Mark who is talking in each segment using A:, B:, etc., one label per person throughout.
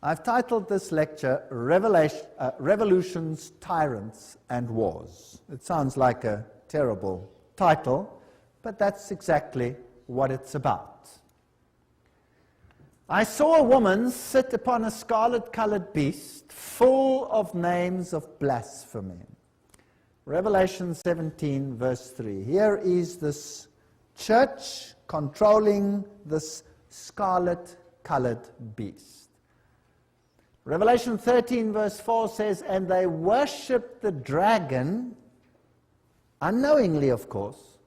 A: I've titled this lecture Revolutions, Tyrants and Wars. It sounds like a terrible title, but that's exactly what it's about. I saw a woman sit upon a scarlet-colored beast full of names of blasphemy. Revelation 17, verse 3. Here is this church controlling this scarlet-colored beast. Revelation 13, verse 4 says, and they worshipped the dragon, unknowingly, of course,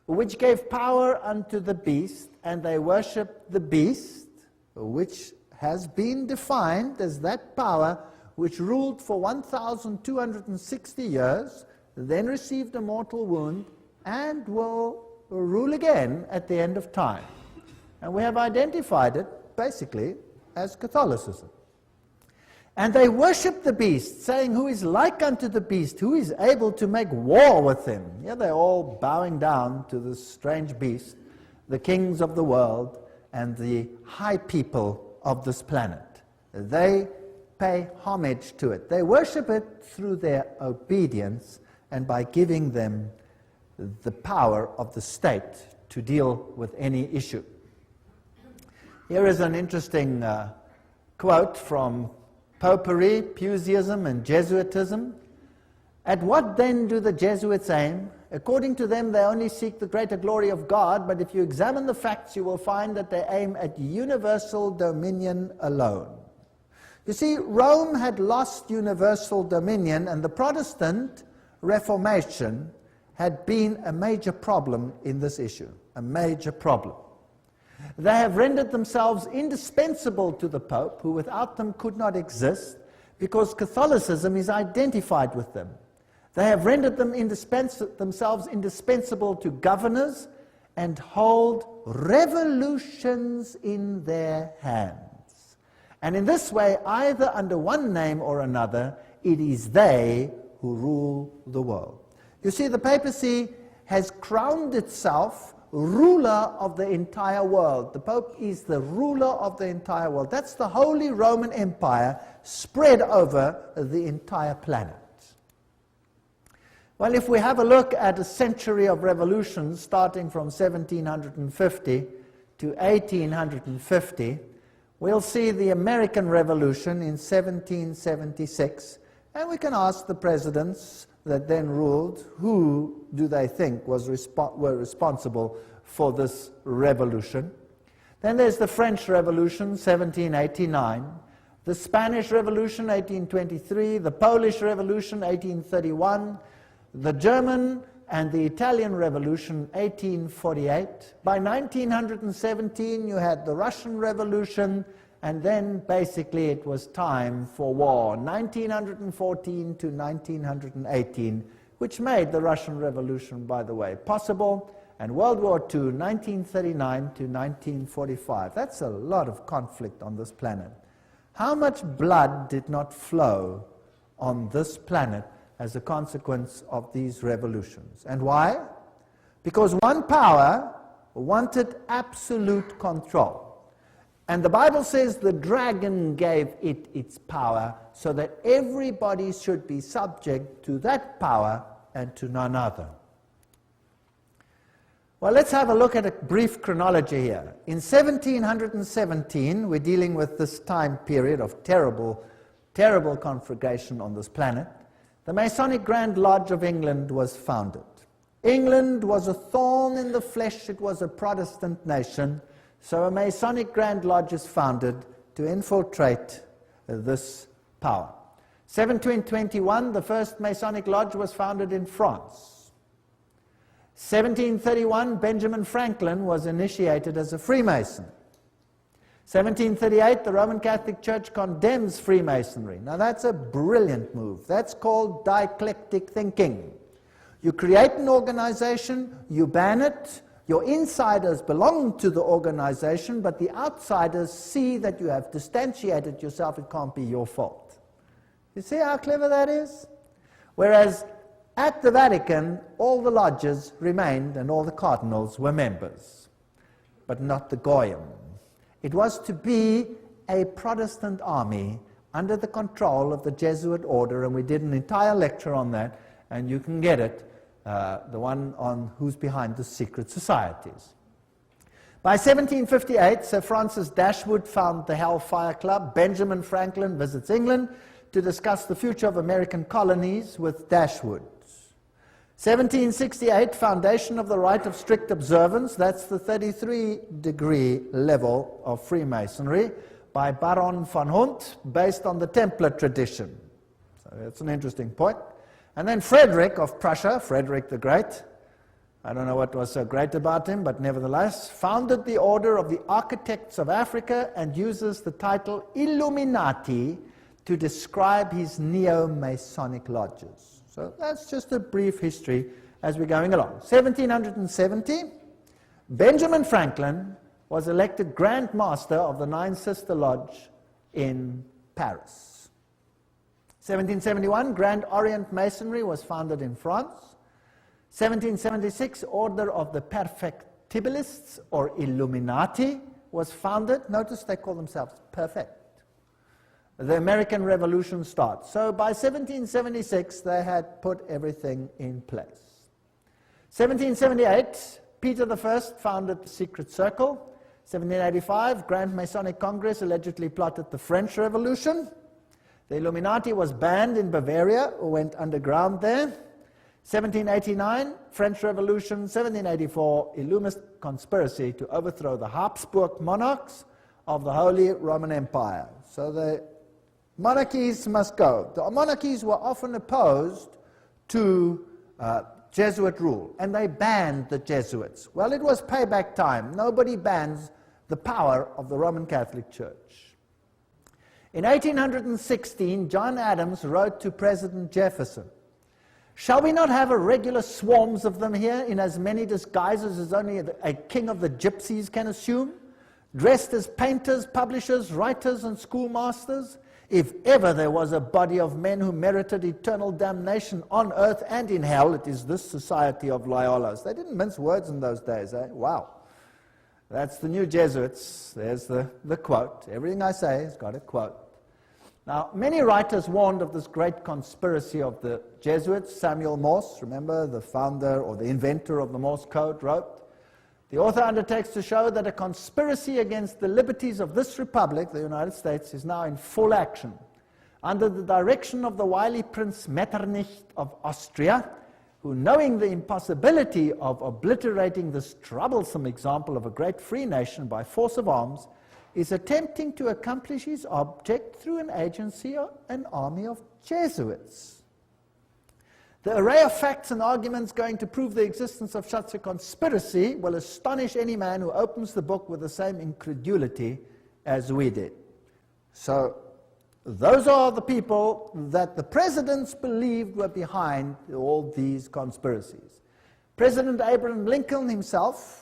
A: which gave power unto the beast, and they worshipped the beast, which has been defined as that power which ruled for 1,260 years, then received a mortal wound, and will rule again at the end of time. And we have identified it, basically, as Catholicism. And they worshipped the beast, saying, who is like unto the beast, who is able to make war with him? Here they're all bowing down to this strange beast, the kings of the world and the high people of this planet. They pay homage to it. They worship it through their obedience and by giving them the power of the state to deal with any issue. Here is an interesting quote from Popery, Puseyism, and Jesuitism. At what then do the Jesuits aim? According to them, they only seek the greater glory of God, but if you examine the facts, you will find that they aim at universal dominion alone. You see, Rome had lost universal dominion, and the Protestant Reformation had been a major problem in this issue, a major problem. They have rendered themselves indispensable to the Pope, who without them could not exist, because Catholicism is identified with them. They have rendered them themselves indispensable to governors and hold revolutions in their hands. And in this way, either under one name or another, it is they who rule the world. You see, the papacy has crowned itself ruler of the entire world. The Pope is the ruler of the entire world. That's the Holy Roman Empire spread over the entire planet. Well, if we have a look at a century of revolutions starting from 1750 to 1850, we'll see the American Revolution in 1776, and we can ask the presidents that then ruled, who do they think were responsible for this revolution? Then there's the French Revolution, 1789, the Spanish Revolution, 1823, the Polish Revolution, 1831, the German and the Italian Revolution, 1848. By 1917, you had the Russian Revolution, and then basically it was time for war, 1914 to 1918, which made the Russian Revolution, by the way, possible, and World War II, 1939 to 1945. That's a lot of conflict on this planet. How much blood did not flow on this planet as a consequence of these revolutions? And why? Because one power wanted absolute control. And the Bible says the dragon gave it its power so that everybody should be subject to that power and to none other. Well, let's have a look at a brief chronology here. In 1717, we're dealing with this time period of terrible, terrible conflagration on this planet. The Masonic Grand Lodge of England was founded. England was a thorn in the flesh. It was a Protestant nation. So a Masonic Grand Lodge is founded to infiltrate this power. 1721, the first Masonic Lodge was founded in France. 1731, Benjamin Franklin was initiated as a Freemason. 1738, the Roman Catholic Church condemns Freemasonry. Now that's a brilliant move. That's called dialectic thinking. You create an organization, you ban it, your insiders belong to the organization, but the outsiders see that you have distantiated yourself. It can't be your fault. You see how clever that is? Whereas at the Vatican, all the lodges remained and all the cardinals were members, but not the Goyim. It was to be a Protestant army under the control of the Jesuit order, and we did an entire lecture on that, and you can get it, the one on who's behind the secret societies. By 1758, Sir Francis Dashwood founded the Hellfire Club. Benjamin Franklin visits England to discuss the future of American colonies with Dashwood. 1768, foundation of the rite of strict observance, that's the 33-degree level of Freemasonry, by Baron von Hunt, based on the Templar tradition. So that's an interesting point. And then Frederick of Prussia, Frederick the Great, I don't know what was so great about him, but nevertheless, founded the Order of the Architects of Africa and uses the title Illuminati to describe his neo-Masonic lodges. So that's just a brief history as we're going along. 1770, Benjamin Franklin was elected Grand Master of the Nine Sister Lodge in Paris. 1771, Grand Orient Masonry was founded in France. 1776, Order of the Perfectibilists, or Illuminati, was founded. Notice they call themselves perfect. The American Revolution starts. So by 1776, they had put everything in place. 1778, Peter I founded the Secret Circle. 1785, Grand Masonic Congress allegedly plotted the French Revolution. The Illuminati was banned in Bavaria, or went underground there. 1789, French Revolution. 1784, Illumist conspiracy to overthrow the Habsburg monarchs of the Holy Roman Empire. So the monarchies must go. The monarchies were often opposed to Jesuit rule, and they banned the Jesuits. Well, it was payback time. Nobody bans the power of the Roman Catholic Church. In 1816, John Adams wrote to President Jefferson, "Shall we not have a regular swarms of them here in as many disguises as only a king of the gypsies can assume, dressed as painters, publishers, writers, and schoolmasters? If ever there was a body of men who merited eternal damnation on earth and in hell, it is this society of Loyolas." They didn't mince words in those days, eh? Wow. That's the new Jesuits. There's the quote. Everything I say has got a quote. Now, many writers warned of this great conspiracy of the Jesuits. Samuel Morse, remember, the founder or the inventor of the Morse code, wrote, "The author undertakes to show that a conspiracy against the liberties of this republic, the United States, is now in full action. Under the direction of the wily Prince Metternich of Austria, who, knowing the impossibility of obliterating this troublesome example of a great free nation by force of arms, is attempting to accomplish his object through an agency or an army of Jesuits. The array of facts and arguments going to prove the existence of such a conspiracy will astonish any man who opens the book with the same incredulity as we did." So those are the people that the presidents believed were behind all these conspiracies. President Abraham Lincoln himself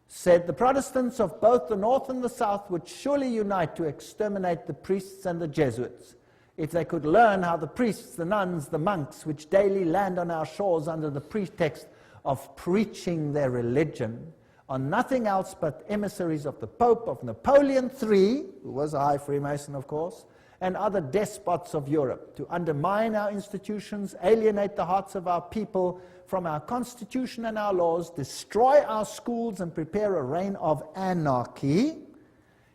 A: said the Protestants of both the North and the South would surely unite to exterminate the priests and the Jesuits, if they could learn how the priests, the nuns, the monks, which daily land on our shores under the pretext of preaching their religion, are nothing else but emissaries of the Pope, of Napoleon III, who was a high Freemason, of course, and other despots of Europe, to undermine our institutions, alienate the hearts of our people from our Constitution and our laws, destroy our schools, and prepare a reign of anarchy,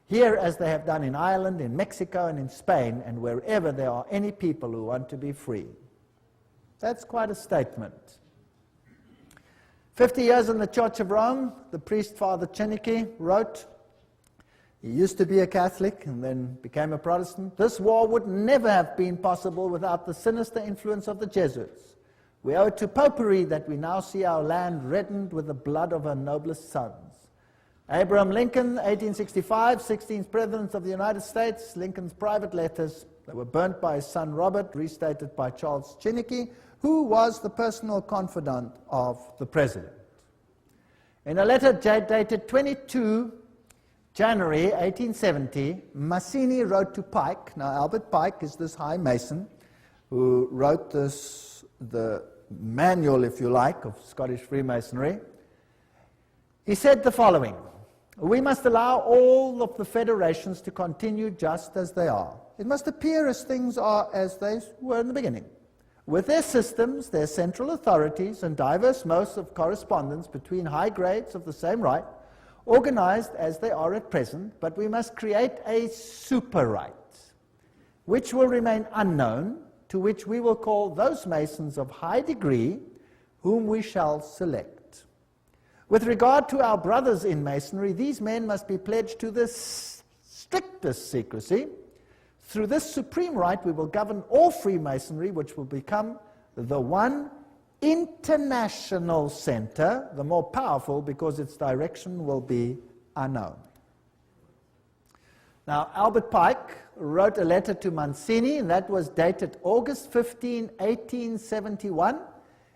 A: here as they have done in Ireland, in Mexico, and in Spain, and wherever there are any people who want to be free." That's quite a statement. 50 years in the Church of Rome, the priest Father Chenicke wrote, he used to be a Catholic and then became a Protestant, "This war would never have been possible without the sinister influence of the Jesuits. We owe it to popery that we now see our land reddened with the blood of her noblest sons." Abraham Lincoln, 1865, 16th President of the United States. Lincoln's private letters that were burnt by his son Robert, restated by Charles Chenicke, who was the personal confidant of the President. In a letter dated 22 January 1870, Mazzini wrote to Pike. Now, Albert Pike is this high Mason who wrote the manual, if you like, of Scottish Freemasonry. He said the following: We must allow all of the federations to continue just as they are. It must appear as things are as they were in the beginning, with their systems, their central authorities, and diverse modes of correspondence between high grades of the same right, organized as they are at present, but we must create a super right, which will remain unknown, to which we will call those Masons of high degree, whom we shall select. With regard to our brothers in Masonry, these men must be pledged to the strictest secrecy. Through this supreme right, we will govern all Freemasonry, which will become the one international center, the more powerful because its direction will be unknown. Now, Albert Pike wrote a letter to Mancini, and that was dated August 15, 1871,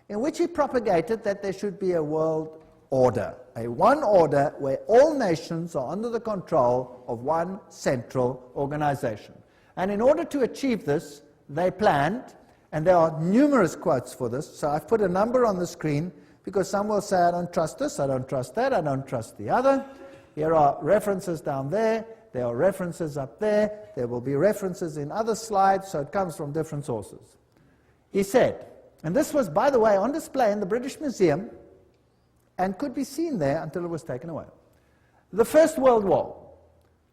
A: in which he propagated that there should be a world order, a one order where all nations are under the control of one central organization. And in order to achieve this, they planned, and there are numerous quotes for this, so I've put a number on the screen because some will say, I don't trust this, I don't trust that, I don't trust the other. Here are references down there, there are references up there, there will be references in other slides, so it comes from different sources. He said, and this was, by the way, on display in the British Museum, and could be seen there until it was taken away. The First World War,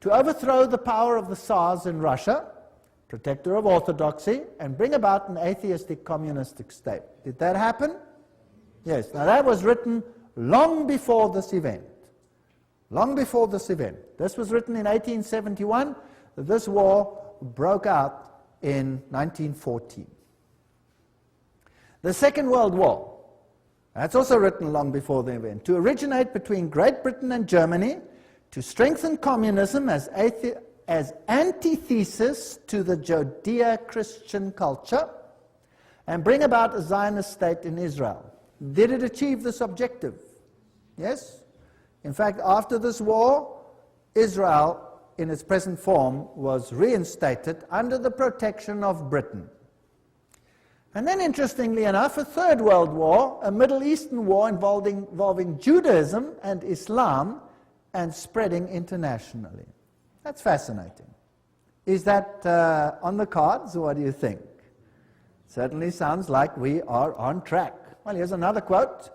A: to overthrow the power of the Tsars in Russia, protector of orthodoxy, and bring about an atheistic communistic state. Did that happen? Yes. Now that was written long before this event. Long before this event. This was written in 1871. This war broke out in 1914. The Second World War, that's also written long before the event, to originate between Great Britain and Germany, to strengthen communism as antithesis to the Judeo-Christian culture, and bring about a Zionist state in Israel. Did it achieve this objective? Yes. In fact, after this war, Israel, in its present form, was reinstated under the protection of Britain. And then, interestingly enough, a Third World War, a Middle Eastern war involving Judaism and Islam, and spreading internationally. That's fascinating. Is that on the cards, or what do you think? Certainly sounds like we are on track. Well, here's another quote,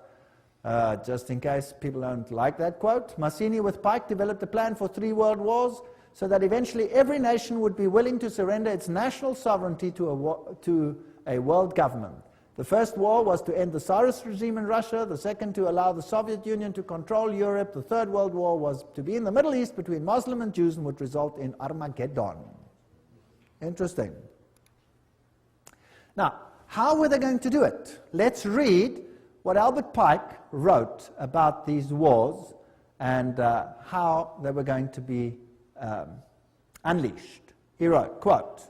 A: just in case people don't like that quote. Mazzini with Pike developed a plan for 3 world wars so that eventually every nation would be willing to surrender its national sovereignty to a world government. The first war was to end the Tsarist regime in Russia, the second to allow the Soviet Union to control Europe, the Third World War was to be in the Middle East between Muslim and Jews and would result in Armageddon. Interesting. Now, how were they going to do it? Let's read what Albert Pike wrote about these wars and how they were going to be unleashed. He wrote, quote,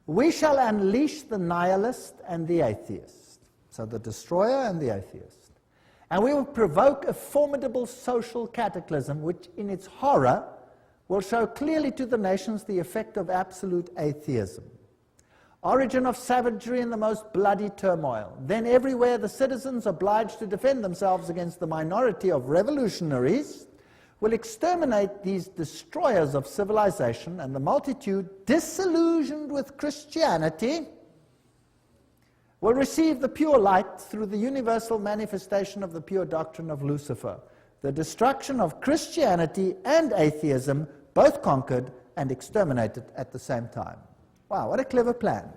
A: "We shall unleash the nihilist and the atheist," so the destroyer and the atheist, "and we will provoke a formidable social cataclysm which in its horror will show clearly to the nations the effect of absolute atheism. Origin of savagery in the most bloody turmoil. Then everywhere the citizens obliged to defend themselves against the minority of revolutionaries will exterminate these destroyers of civilization, and the multitude, disillusioned with Christianity, will receive the pure light through the universal manifestation of the pure doctrine of Lucifer. The destruction of Christianity and atheism, both conquered and exterminated at the same time." Wow, what a clever plan.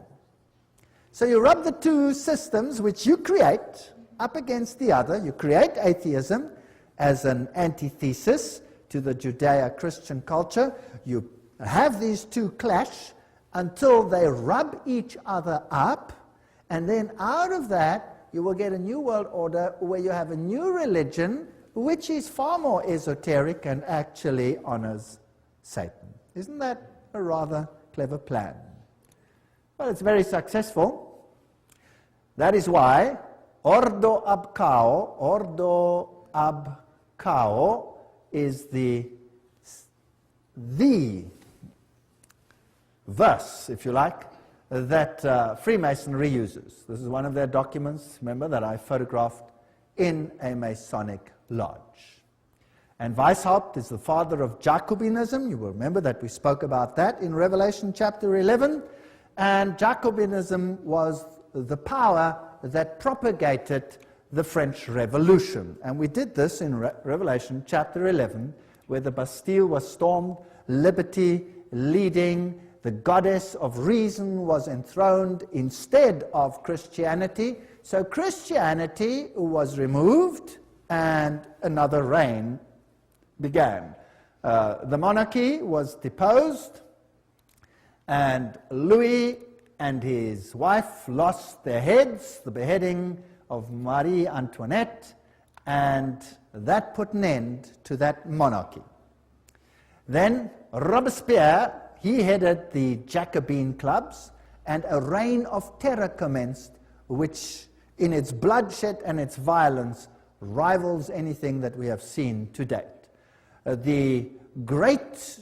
A: So you rub the two systems which you create up against the other. You create atheism as an antithesis to the Judeo-Christian culture. You have these two clash until they rub each other up, and then out of that you will get a new world order where you have a new religion which is far more esoteric and actually honors Satan. Isn't that a rather clever plan? Well, it's very successful. That is why Ordo ab Cao is the verse, if you like, that Freemasonry uses. This is one of their documents, remember, that I photographed in a Masonic lodge. And Weishaupt is the father of Jacobinism. You will remember that we spoke about that in Revelation chapter 11. And Jacobinism was the power that propagated the French Revolution. And we did this in Revelation chapter 11, where the Bastille was stormed, liberty leading, the goddess of reason was enthroned instead of Christianity. So Christianity was removed and another reign began. The monarchy was deposed, and Louis and his wife lost their heads, the beheading of Marie Antoinette, and that put an end to that monarchy. Then Robespierre, he headed the Jacobin clubs, and a reign of terror commenced, which in its bloodshed and its violence rivals anything that we have seen to date. The great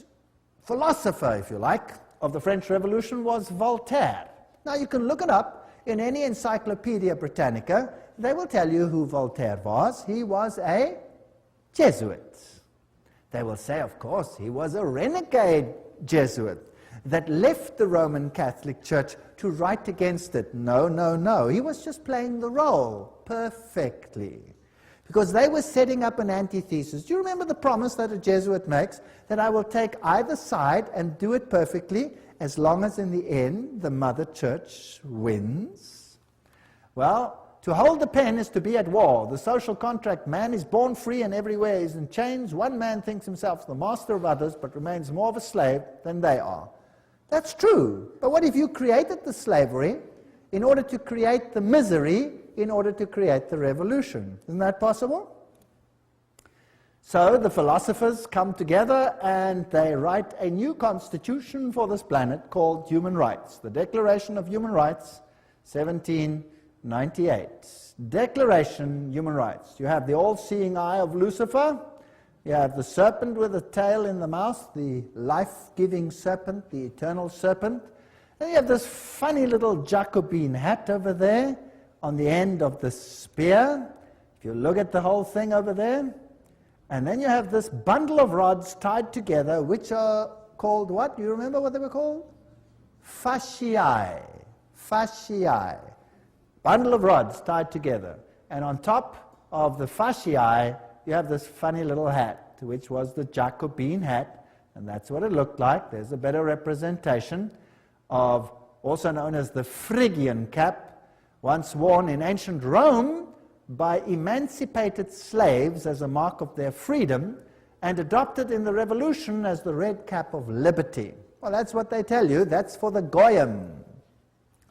A: philosopher, if you like, of the French Revolution was Voltaire. Now you can look it up in any Encyclopedia Britannica. They will tell you who Voltaire was. He was a Jesuit. They will say, of course, he was a renegade Jesuit that left the Roman Catholic Church to write against it. No, no, no. He was just playing the role perfectly, because they were setting up an antithesis. Do you remember the promise that a Jesuit makes? That I will take either side and do it perfectly, as long as in the end the Mother Church wins? Well, to hold the pen is to be at war. The social contract, man is born free and everywhere is in chains. One man thinks himself the master of others, but remains more of a slave than they are. That's true. But what if you created the slavery in order to create the misery, in order to create the revolution? Isn't that possible? So the philosophers come together and they write a new constitution for this planet called Human Rights. The Declaration of Human Rights, 1798. Declaration, Human Rights. You have the all-seeing eye of Lucifer. You have the serpent with a tail in the mouth, the life-giving serpent, the eternal serpent. And you have this funny little Jacobin hat over there on the end of the spear. If you look at the whole thing over there. And then you have this bundle of rods tied together, which are called what? Do you remember what they were called? Fasciae. Fasciae. Bundle of rods tied together. And on top of the fasciae, you have this funny little hat, which was the Jacobin hat. And that's what it looked like. There's a better representation of, also known as the Phrygian cap, once worn in ancient Rome by emancipated slaves as a mark of their freedom, and adopted in the Revolution as the red cap of liberty. Well, that's what they tell you. That's for the Goyim.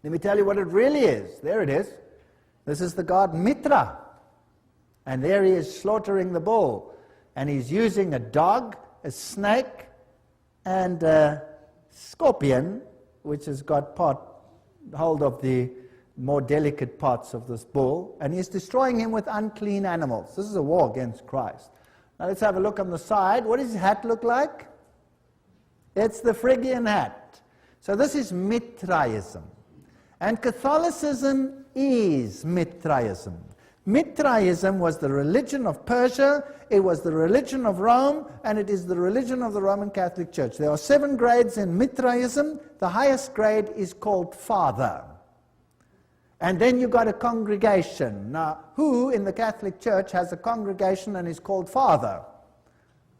A: Let me tell you what it really is. There it is. This is the god Mitra. And there he is slaughtering the bull. And he's using a dog, a snake, and a scorpion, which has got hold of the more delicate parts of this bull, and he's destroying him with unclean animals. This is a war against Christ. Now let's have a look on the side. What does his hat look like? It's the Phrygian hat. So this is Mithraism. And Catholicism is Mithraism. Mithraism was the religion of Persia, it was the religion of Rome, and it is the religion of the Roman Catholic Church. There are 7 grades in Mithraism. The highest grade is called Father. And then you've got a congregation. Now, who in the Catholic Church has a congregation and is called Father?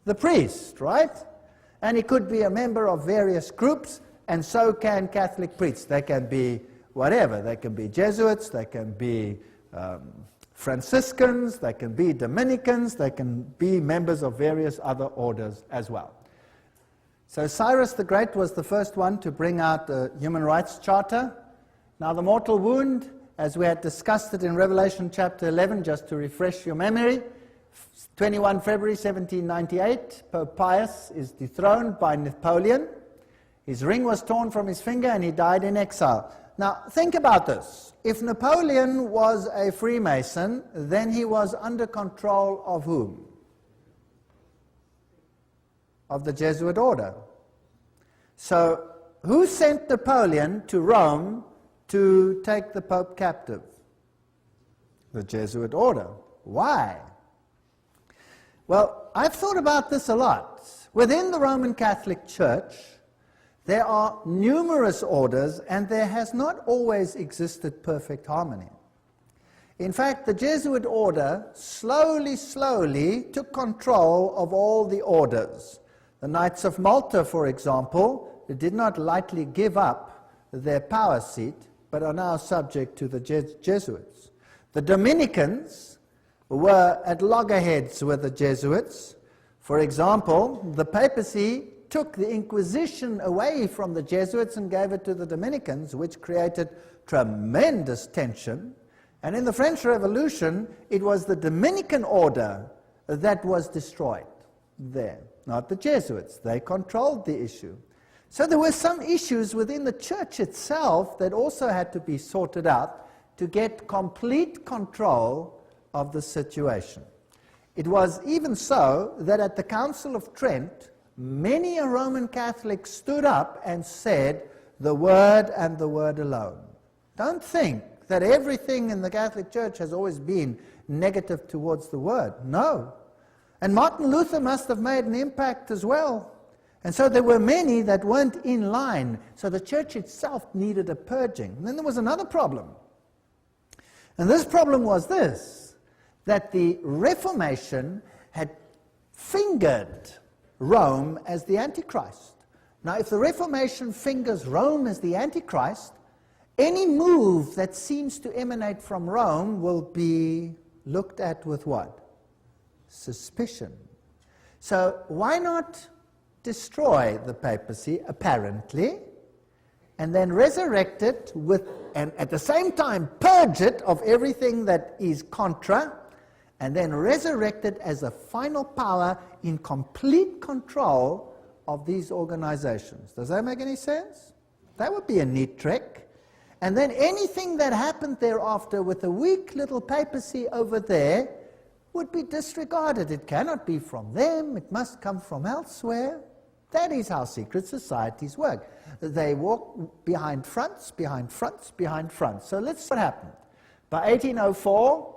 A: The priest, right? And he could be a member of various groups, and so can Catholic priests. They can be whatever. They can be Jesuits, they can be Franciscans, they can be Dominicans, they can be members of various other orders as well. So Cyrus the Great was the first one to bring out the Human Rights Charter. Now the mortal wound, as we had discussed it in Revelation chapter 11, just to refresh your memory, 21 February 1798, Pope Pius is dethroned by Napoleon. His ring was torn from his finger and he died in exile. Now think about this. If Napoleon was a Freemason, then he was under control of whom? Of the Jesuit order. So who sent Napoleon to Rome to take the Pope captive? The Jesuit order. Why? Well, I've thought about this a lot. Within the Roman Catholic Church, there are numerous orders, and there has not always existed perfect harmony. In fact, the Jesuit order slowly took control of all the orders. The Knights of Malta, for example, did not lightly give up their power seat, but are now subject to the Jesuits. The Dominicans were at loggerheads with the Jesuits. For example, the papacy took the Inquisition away from the Jesuits and gave it to the Dominicans, which created tremendous tension. And in the French Revolution, it was the Dominican order that was destroyed there, not the Jesuits. They controlled the issue. So there were some issues within the church itself that also had to be sorted out to get complete control of the situation. It was even so that at the Council of Trent, many a Roman Catholic stood up and said, the Word and the Word alone. Don't think that everything in the Catholic Church has always been negative towards the Word. No. And Martin Luther must have made an impact as well. And so there were many that weren't in line. So the church itself needed a purging. And then there was another problem. And this problem was this, that the Reformation had fingered Rome as the Antichrist. Now, if the Reformation fingers Rome as the Antichrist, any move that seems to emanate from Rome will be looked at with what? Suspicion. So why not destroy the papacy, apparently, and then resurrect it with, and at the same time purge it of everything that is contra, and then resurrect it as a final power in complete control of these organizations. Does that make any sense? That would be a neat trick. And then anything that happened thereafter with a weak little papacy over there would be disregarded. It cannot be from them. It must come from elsewhere. That is how secret societies work. They walk behind fronts, behind fronts, behind fronts. So let's see what happened. By 1804,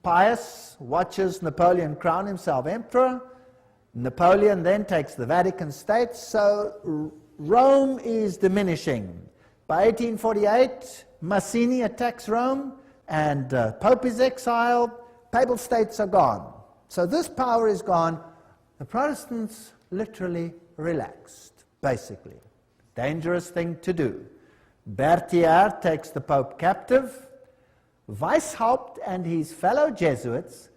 A: Pius watches Napoleon crown himself emperor. Napoleon then takes the Vatican States. So Rome is diminishing. By 1848, Mazzini attacks Rome, and Pope is exiled. Papal states are gone. So this power is gone. The Protestants literally relaxed, basically. Dangerous thing to do. Berthier takes the Pope captive. Weishaupt and his fellow Jesuits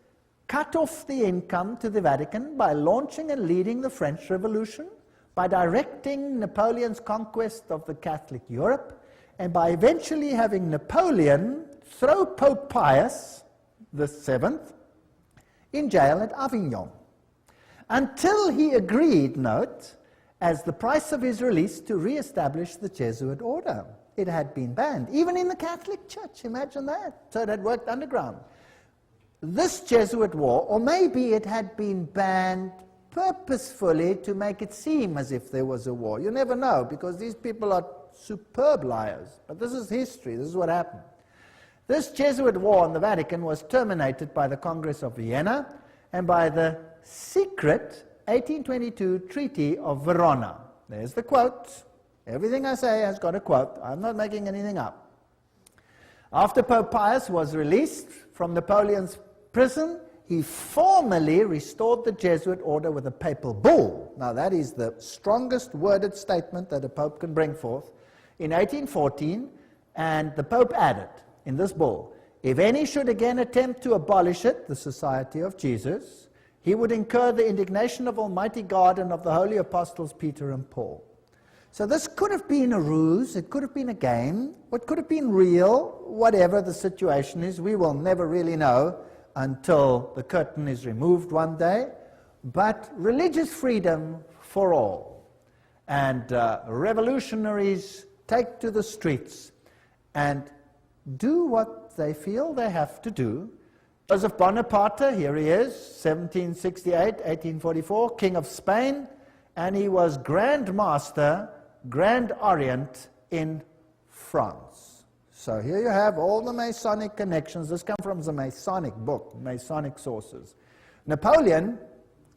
A: cut off the income to the Vatican by launching and leading the French Revolution, by directing Napoleon's conquest of the Catholic Europe, and by eventually having Napoleon throw Pope Pius VII in jail at Avignon, until he agreed, note, as the price of his release, to re-establish the Jesuit order. It had been banned, even in the Catholic Church, imagine that. So it had worked underground. This Jesuit war, or maybe it had been banned purposefully to make it seem as if there was a war. You never know, because these people are superb liars. But this is history. This is what happened. This Jesuit war in the Vatican was terminated by the Congress of Vienna and by the secret 1822 Treaty of Verona. There's the quote. Everything I say has got a quote. I'm not making anything up. After Pope Pius was released from Napoleon's prison, he formally restored the Jesuit order with a papal bull. Now that is the strongest worded statement that a pope can bring forth. In 1814, and the Pope added in this bull, if any should again attempt to abolish it, the Society of Jesus, he would incur the indignation of Almighty God and of the holy apostles Peter and Paul. So this could have been a ruse, it could have been a game, what could have been real, whatever the situation is, we will never really know until the curtain is removed one day. But religious freedom for all. And revolutionaries take to the streets and do what they feel they have to do. Joseph Bonaparte, here he is, 1768, 1844, King of Spain, and he was Grand Master, Grand Orient in France. So here you have all the Masonic connections. This comes from the Masonic book, Masonic sources. Napoleon,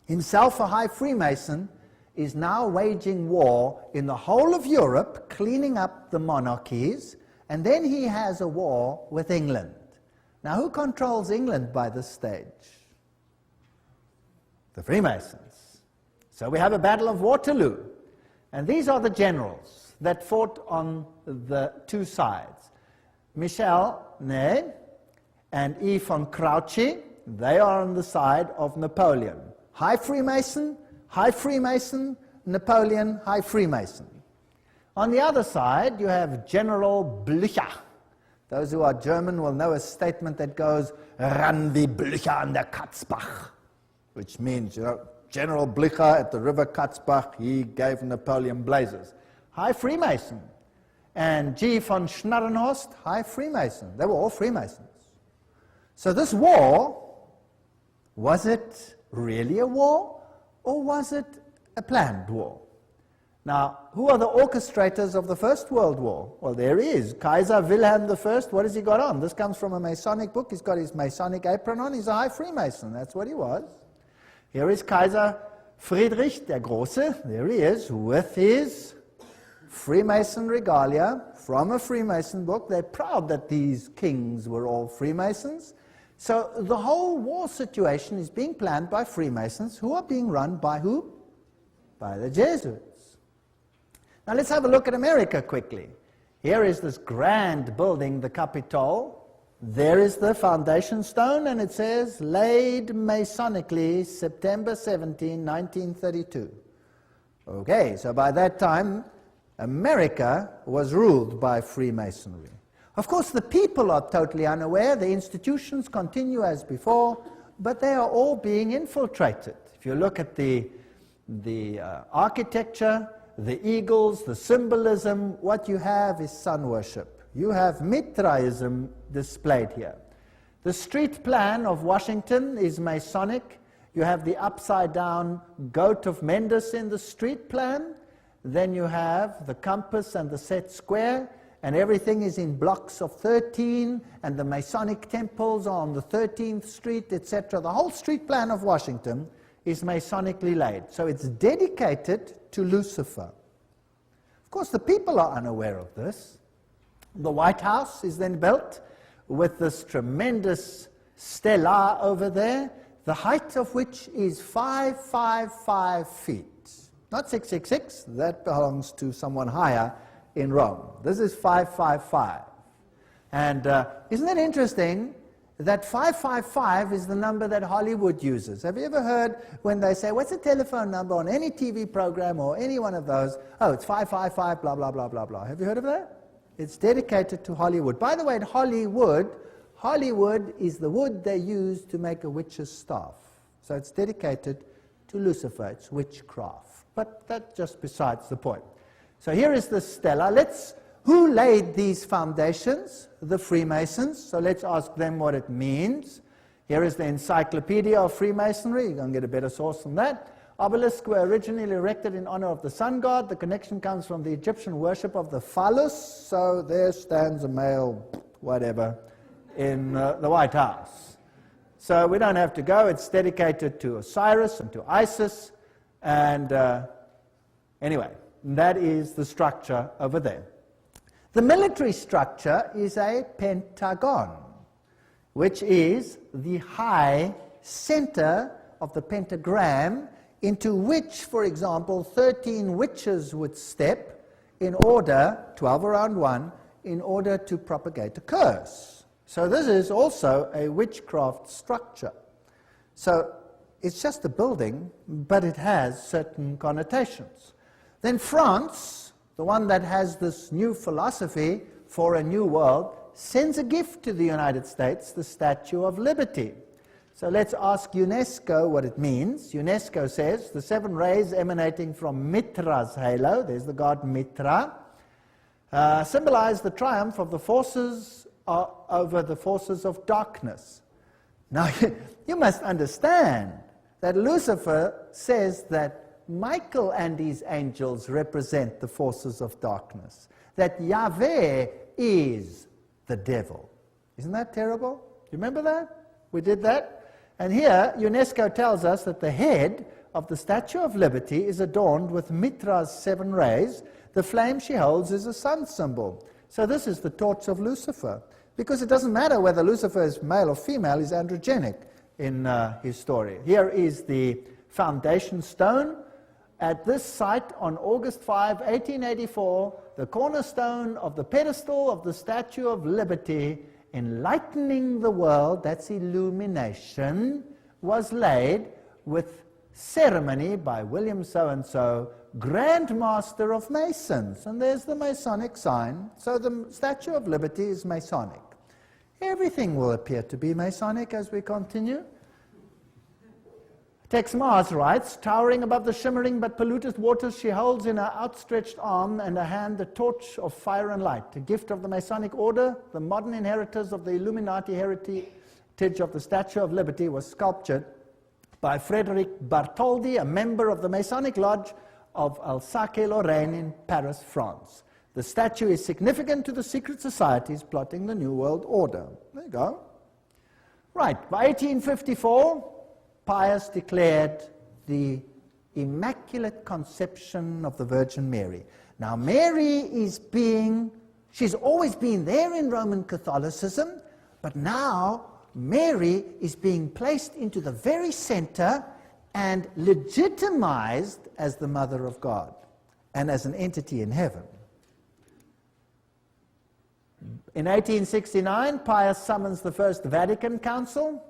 A: himself a high Freemason, is now waging war in the whole of Europe, cleaning up the monarchies, and then he has a war with England. Now, who controls England by this stage? The Freemasons. So we have a Battle of Waterloo, and these are the generals that fought on the two sides. Michel Ney and E. von Grouchy, they are on the side of Napoleon. High Freemason, Napoleon, High Freemason. On the other side, you have General Blücher. Those who are German will know a statement that goes, "Ran wie Blücher an der Katzbach," which means, General Blücher at the river Katzbach, he gave Napoleon blazes. High Freemason. And G. von Schnarrenhorst, High Freemason. They were all Freemasons. So this war, was it really a war, or was it a planned war? Now, who are the orchestrators of the First World War? Well, there he is, Kaiser Wilhelm I. What has he got on? This comes from a Masonic book. He's got his Masonic apron on. He's a high Freemason. That's what he was. Here is Kaiser Friedrich der Große. There he is, with his Freemason regalia from a Freemason book. They're proud that these kings were all Freemasons. So the whole war situation is being planned by Freemasons, who are being run by who? By the Jesuits. Now let's have a look at America quickly. Here is this grand building, the Capitol. There is the foundation stone, and it says, laid Masonically, September 17, 1932. Okay, so by that time, America was ruled by Freemasonry. Of course, the people are totally unaware. The institutions continue as before, but they are all being infiltrated. If you look at the architecture, the eagles, the symbolism, what you have is sun worship. You have Mitraism displayed here. The street plan of Washington is Masonic. You have the upside-down goat of Mendes in the street plan. Then you have the compass and the set square, and everything is in blocks of 13, and the Masonic temples are on the 13th Street, etc. The whole street plan of Washington is Masonically laid. So it's dedicated to Lucifer. Of course, the people are unaware of this. The White House is then built with this tremendous stela over there, the height of which is 555 feet. Not 666, that belongs to someone higher in Rome. This is 555. And isn't it interesting that 555 is the number that Hollywood uses? Have you ever heard when they say, what's the telephone number on any TV program or any one of those? Oh, it's 555, blah, blah, blah, blah, blah. Have you heard of that? It's dedicated to Hollywood. By the way, in Hollywood is the wood they use to make a witch's staff. So it's dedicated to Lucifer. It's witchcraft. But that's just besides the point. So here is the stela. Who laid these foundations? The Freemasons. So let's ask them what it means. Here is the Encyclopedia of Freemasonry. You're going to get a better source than that. Obelisks were originally erected in honor of the sun god. The connection comes from the Egyptian worship of the phallus. So there stands a male, whatever, in the White House. So we don't have to go. It's dedicated to Osiris and to Isis. And anyway, that is the structure over there. The military structure is a pentagon, which is the high center of the pentagram, into which, for example, 13 witches would step in order, 12 around one, in order to propagate a curse. So this is also a witchcraft structure. So it's just a building, but it has certain connotations. Then France, the one that has this new philosophy for a new world, sends a gift to the United States, the Statue of Liberty. So let's ask UNESCO what it means. UNESCO says the 7 rays emanating from Mitra's halo, there's the god Mitra, symbolize the triumph of the forces over the forces of darkness. Now, you must understand that Lucifer says that Michael and his angels represent the forces of darkness, that Yahweh is the devil. Isn't that terrible? You remember that? We did that. And here, UNESCO tells us that the head of the Statue of Liberty is adorned with Mitra's 7 rays. The flame she holds is a sun symbol. So this is the torch of Lucifer. Because it doesn't matter whether Lucifer is male or female, he's androgenic in his story. Here is the foundation stone. At this site on August 5, 1884, the cornerstone of the pedestal of the Statue of Liberty, enlightening the world, that's illumination, was laid with ceremony by William so-and-so, Grand Master of Masons. And there's the Masonic sign. So the Statue of Liberty is Masonic. Everything will appear to be Masonic as we continue. Tex Mars writes, towering above the shimmering but polluted waters, she holds in her outstretched arm and her hand the torch of fire and light, a gift of the Masonic order. The modern inheritors of the Illuminati heritage of the Statue of Liberty was sculptured by Frederic Bartholdi, a member of the Masonic Lodge of Alsace-Lorraine in Paris, France. The statue is significant to the secret societies plotting the New World Order. There you go. Right, by 1854, Pius declared the Immaculate Conception of the Virgin Mary. Now, Mary she's always been there in Roman Catholicism, but now Mary is being placed into the very center and legitimized as the Mother of God and as an entity in heaven. In 1869, Pius summons the First Vatican Council,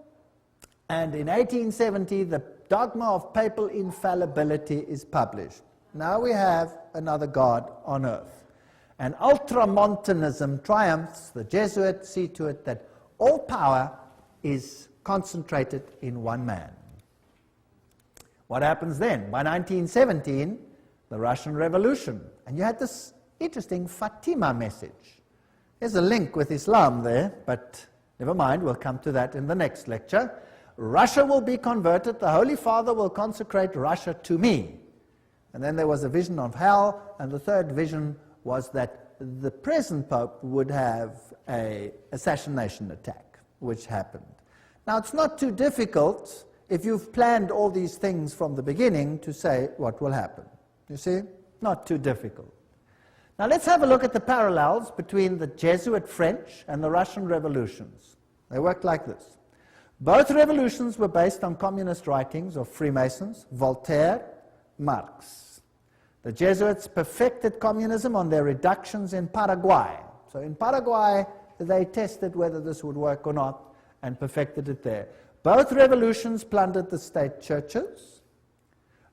A: and in 1870, the Dogma of Papal Infallibility is published. Now we have another God on earth. And Ultramontanism triumphs. The Jesuits see to it that all power is concentrated in one man. What happens then? By 1917, the Russian Revolution. And you had this interesting Fatima message. There's a link with Islam there, but never mind, we'll come to that in the next lecture. Russia will be converted, the Holy Father will consecrate Russia to me. And then there was a vision of hell, and the third vision was that the present Pope would have an assassination attack, which happened. Now, it's not too difficult, if you've planned all these things from the beginning, to say what will happen. You see? Not too difficult. Now, let's have a look at the parallels between the Jesuit French and the Russian revolutions. They worked like this. Both revolutions were based on communist writings of Freemasons, Voltaire, Marx. The Jesuits perfected communism on their reductions in Paraguay. So in Paraguay, they tested whether this would work or not and perfected it there. Both revolutions plundered the state churches.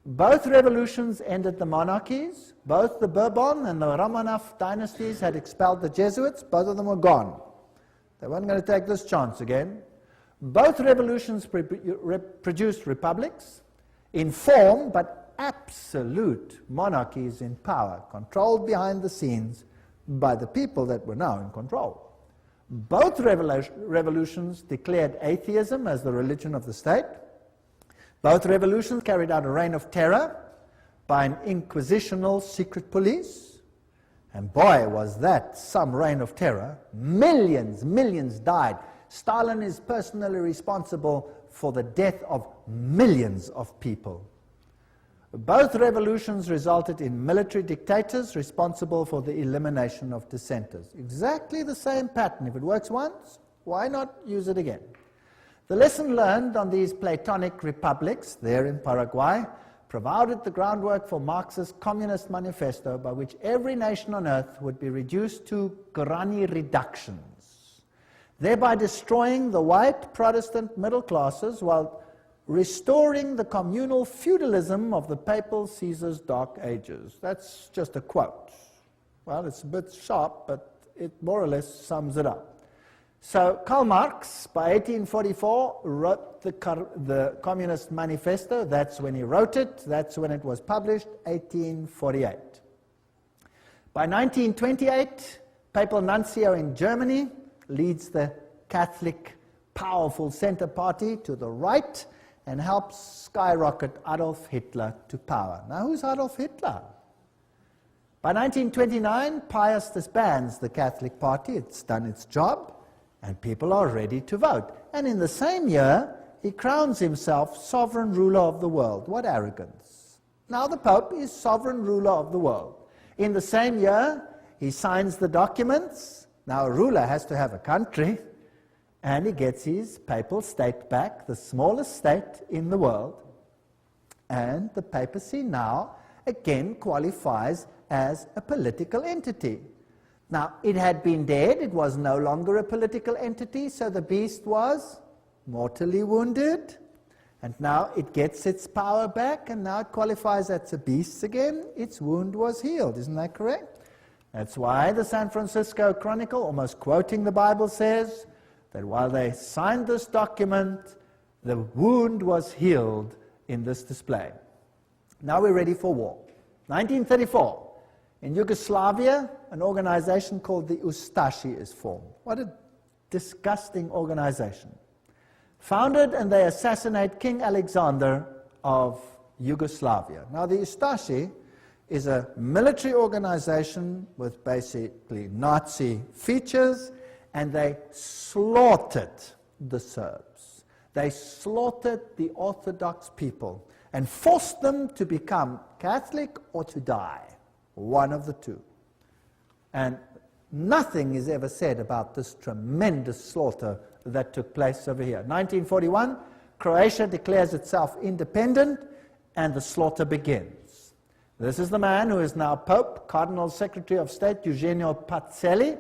A: Both revolutions ended the monarchies. Both the Bourbon and the Romanov dynasties had expelled the Jesuits. Both of them were gone. They weren't going to take this chance again. Both revolutions produced republics in form, but absolute monarchies in power, controlled behind the scenes by the people that were now in control. Both revolutions declared atheism as the religion of the state. Both revolutions carried out a reign of terror by an inquisitional secret police. And boy, was that some reign of terror. Millions died. Stalin is personally responsible for the death of millions of people. Both revolutions resulted in military dictators responsible for the elimination of dissenters. Exactly the same pattern. If it works once, why not use it again? The lesson learned on these Platonic republics there in Paraguay provided the groundwork for Marx's Communist Manifesto, by which every nation on earth would be reduced to granny reductions, thereby destroying the white Protestant middle classes while restoring the communal feudalism of the papal Caesar's dark ages. That's just a quote. Well, it's a bit sharp, but it more or less sums it up. So Karl Marx, by 1844, wrote the Communist Manifesto. That's when he wrote it. That's when it was published, 1848. By 1928, Papal Nuncio in Germany leads the Catholic powerful center party to the right and helps skyrocket Adolf Hitler to power. Now, who's Adolf Hitler? By 1929, Pius disbands the Catholic Party. It's done its job, and people are ready to vote. And in the same year, he crowns himself sovereign ruler of the world. What arrogance. Now the Pope is sovereign ruler of the world. In the same year, he signs the documents. Now a ruler has to have a country, and he gets his papal state back, the smallest state in the world. And the papacy now again qualifies as a political entity. Now, it had been dead, it was no longer a political entity, so the beast was mortally wounded, and now it gets its power back, and now it qualifies as a beast again. Its wound was healed, isn't that correct? That's why the San Francisco Chronicle, almost quoting the Bible, says that while they signed this document, the wound was healed in this display. Now we're ready for war. 1934, in Yugoslavia, an organization called the Ustashi is formed. What a disgusting organization. Founded, and they assassinate King Alexander of Yugoslavia. Now the Ustashi is a military organization with basically Nazi features, and they slaughtered the Serbs. They slaughtered the Orthodox people and forced them to become Catholic or to die, one of the two. And nothing is ever said about this tremendous slaughter that took place over here. 1941, Croatia declares itself independent, and the slaughter begins. This is the man who is now Pope, Cardinal Secretary of State, Eugenio Pacelli.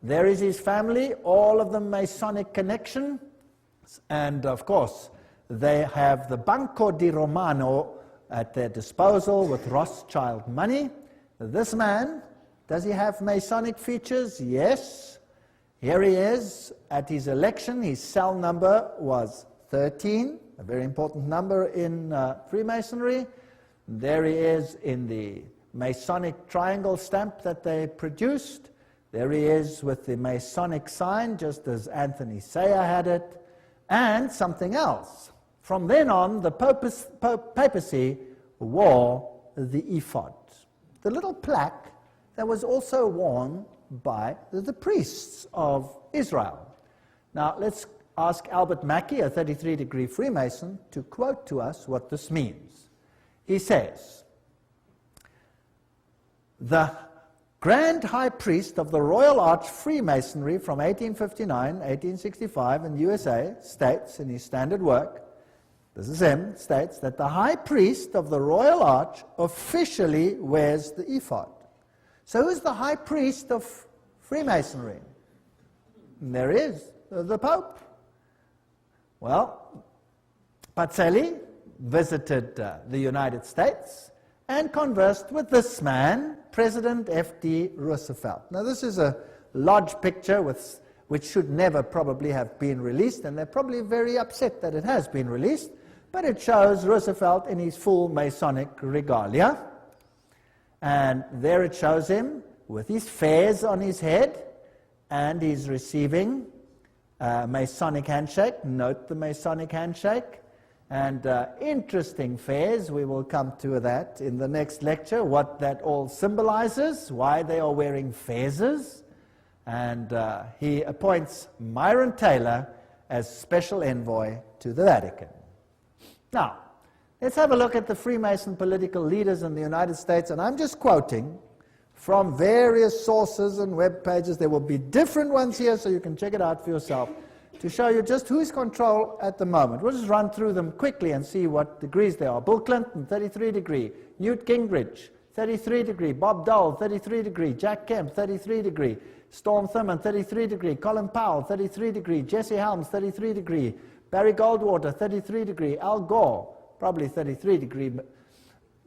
A: There is his family, all of them Masonic connection, and of course, they have the Banco di Romano at their disposal with Rothschild money. This man, does he have Masonic features? Yes. Here he is at his election. His cell number was 13, a very important number in Freemasonry. There he is in the Masonic triangle stamp that they produced. There he is with the Masonic sign, just as Anthony Sayer had it, and something else. From then on, the papacy wore the ephod, the little plaque that was also worn by the priests of Israel. Now, let's ask Albert Mackey, a 33-degree Freemason, to quote to us what this means. He says, "The Grand High Priest of the Royal Arch Freemasonry from 1859, 1865 in USA states in his standard work," this is him, states that the High Priest of the Royal Arch officially wears the ephod. So who's the High Priest of Freemasonry? And there is, the Pope. Well, Pacelli visited the United States and conversed with this man, President F.D. Roosevelt. Now this is a large picture which should never probably have been released, and they're probably very upset that it has been released, but it shows Roosevelt in his full Masonic regalia. And there it shows him with his fez on his head, and he's receiving a Masonic handshake. Note the Masonic handshake. And interesting fez, we will come to that in the next lecture, what that all symbolizes, why they are wearing fezes. And he appoints Myron Taylor as special envoy to the Vatican. Now, let's have a look at the Freemason political leaders in the United States, and I'm just quoting from various sources and web pages. There will be different ones here, so you can check it out for yourself, to show you just who's control at the moment. We'll just run through them quickly and see what degrees they are. Bill Clinton, 33 degree. Newt Gingrich, 33 degree. Bob Dole, 33 degree. Jack Kemp, 33 degree. Storm Thurmond, 33 degree. Colin Powell, 33 degree. Jesse Helms, 33 degree. Barry Goldwater, 33 degree. Al Gore, probably 33 degree.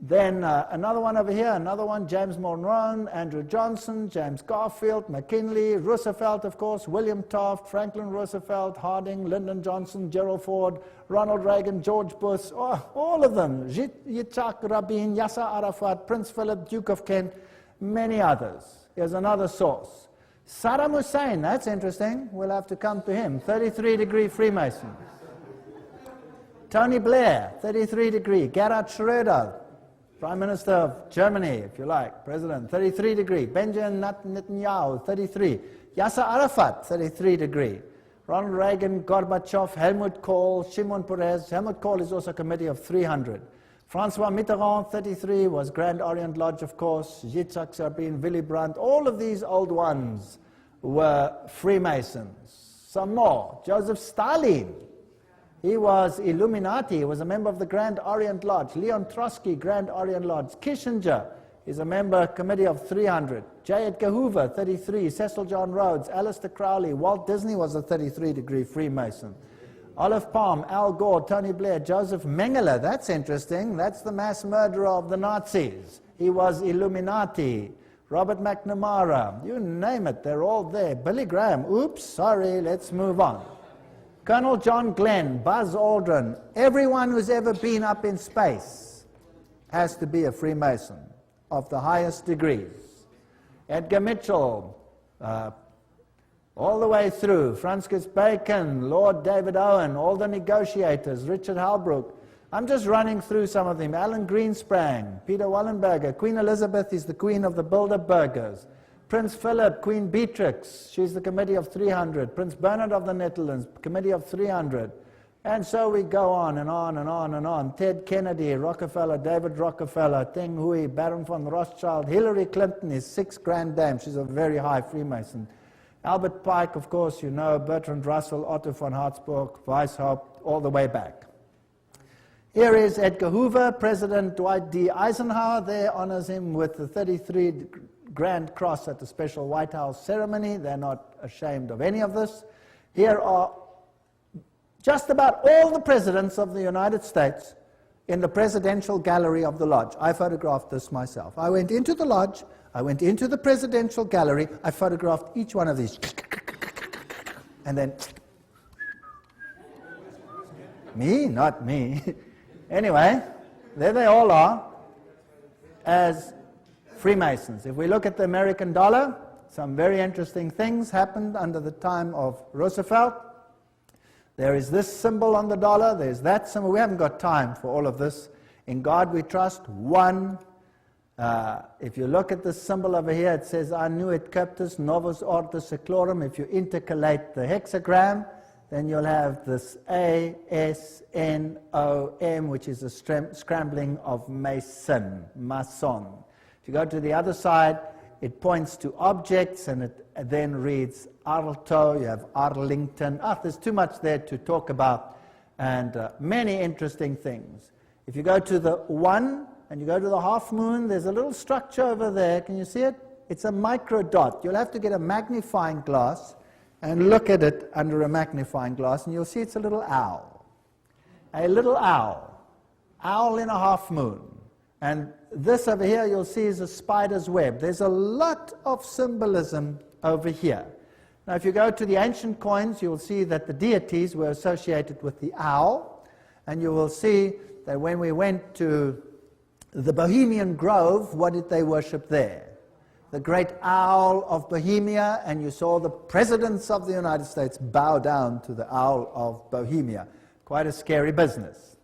A: Then another one over here, another one, James Monroe, Andrew Johnson, James Garfield, McKinley, Roosevelt, of course, William Taft, Franklin Roosevelt, Harding, Lyndon Johnson, Gerald Ford, Ronald Reagan, George Bush, all of them, Yitzhak Rabin, Yasser Arafat, Prince Philip, Duke of Kent, many others. Here's another source. Saddam Hussein, that's interesting, we'll have to come to him, 33 degree Freemason. Tony Blair, 33 degree. Gerhard Schröder, Prime Minister of Germany, if you like, President, 33 degree. Benjamin Netanyahu, 33. Yasser Arafat, 33 degree. Ronald Reagan, Gorbachev, Helmut Kohl, Shimon Peres. Helmut Kohl is also a committee of 300. Francois Mitterrand, 33, was Grand Orient Lodge, of course. Yitzhak Rabin, Willy Brandt, all of these old ones were Freemasons. Some more. Joseph Stalin, he was Illuminati, he was a member of the Grand Orient Lodge. Leon Trotsky, Grand Orient Lodge. Kissinger is a member, committee of 300. J. Edgar Hoover, 33. Cecil John Rhodes, Aleister Crowley. Walt Disney was a 33-degree Freemason. Olive Palm, Al Gore, Tony Blair, Joseph Mengele, that's interesting. That's the mass murderer of the Nazis. He was Illuminati. Robert McNamara, you name it, they're all there. Billy Graham, oops, sorry, let's move on. Colonel John Glenn, Buzz Aldrin, everyone who's ever been up in space has to be a Freemason of the highest degrees. Edgar Mitchell, all the way through, Francis Bacon, Lord David Owen, all the negotiators, Richard Halbrook. I'm just running through some of them. Alan Greensprang, Peter Wallenberger, Queen Elizabeth is the queen of the Bilderbergers. Prince Philip, Queen Beatrix, she's the committee of 300. Prince Bernard of the Netherlands, committee of 300. And so we go on and on and on and on. Ted Kennedy, Rockefeller, David Rockefeller, Teng Hui, Baron von Rothschild. Hillary Clinton is 6 grand dame. She's a very high Freemason. Albert Pike, of course, you know, Bertrand Russell, Otto von Habsburg, Weishaupt, all the way back. Here is Edgar Hoover. President Dwight D. Eisenhower there honors him with the 33 Grand Cross at the special White House ceremony. They're not ashamed of any of this. Here are just about all the presidents of the United States in the presidential gallery of the lodge. I photographed this myself. I went into the lodge, I went into the presidential gallery, I photographed each one of these. And then, me? Not me. Anyway, there they all are as Freemasons. If we look at the American dollar, some very interesting things happened under the time of Roosevelt. There is this symbol on the dollar, there's that symbol. We haven't got time for all of this. In God we trust, one. If you look at the symbol over here, it says Annuit Captus Novus Ordo Seclorum. If you intercalate the hexagram, then you'll have this A-S-N-O-M, which is a scrambling of Mason, Mason. If you go to the other side, it points to objects, and it then reads Arlto, you have Arlington. There's too much there to talk about, and many interesting things. If you go to the 1, and you go to the half moon, there's a little structure over there. Can you see it? It's a micro dot. You'll have to get a magnifying glass and look at it under a magnifying glass, and you'll see it's a little owl. A little owl. Owl in a half moon. And this over here you'll see is a spider's web. There's a lot of symbolism over here. Now if you go to the ancient coins, you'll see that the deities were associated with the owl, and you will see that when we went to the Bohemian Grove, what did they worship there? The great owl of Bohemia, and you saw the presidents of the United States bow down to the owl of Bohemia. Quite a scary business.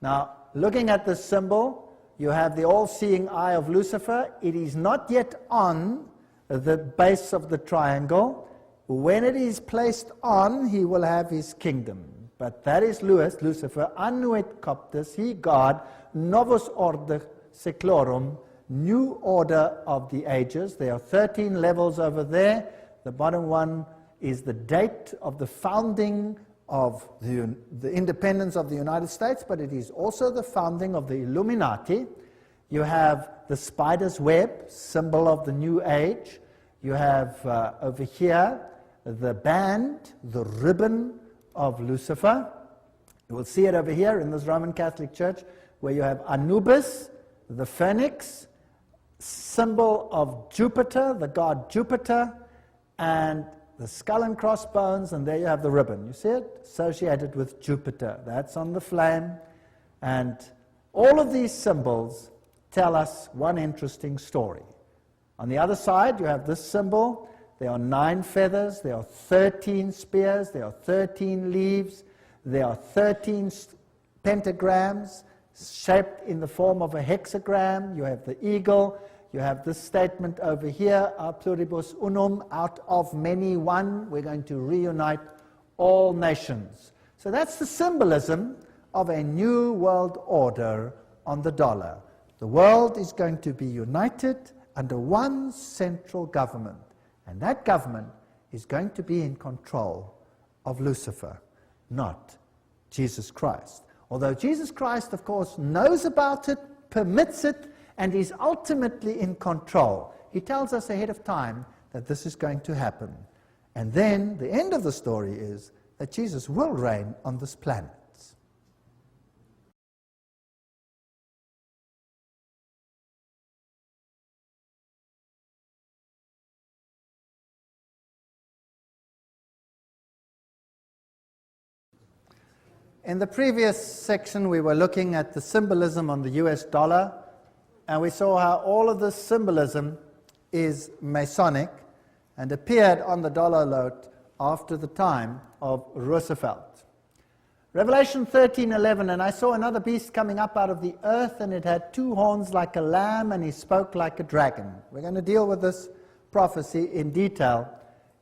A: Now, looking at this symbol, you have the all-seeing eye of Lucifer. It is not yet on the base of the triangle. When it is placed on, he will have his kingdom. But that is Lucifer, Annuit Coptus, he God, Novus Ordo Seclorum, new order of the ages. There are 13 levels over there. The bottom one is the date of the founding of the independence of the United States, but it is also the founding of the Illuminati. You have the spider's web, symbol of the new age. You have over here the band, the ribbon of Lucifer. You will see it over here in this Roman Catholic Church, where you have Anubis, the phoenix, symbol of Jupiter, the god Jupiter, and the skull and crossbones, and there you have the ribbon. You see it? Associated with Jupiter. That's on the flame. And all of these symbols tell us one interesting story. On the other side, you have this symbol. There are 9 feathers, there are 13 spears, there are 13 leaves, there are 13 pentagrams, shaped in the form of a hexagram. You have the eagle. You have this statement over here, a pluribus unum, out of many one. We're going to reunite all nations. So that's the symbolism of a new world order on the dollar. The world is going to be united under one central government, and that government is going to be in control of Lucifer, not Jesus Christ. Although Jesus Christ, of course, knows about it, permits it, and is ultimately in control. He tells us ahead of time that this is going to happen. And then the end of the story is that Jesus will reign on this planet. In the previous section, we were looking at the symbolism on the US dollar, and we saw how all of this symbolism is Masonic and appeared on the dollar note after the time of Roosevelt. Revelation 13:11, and I saw another beast coming up out of the earth, and it had 2 horns like a lamb, and he spoke like a dragon. We're going to deal with this prophecy in detail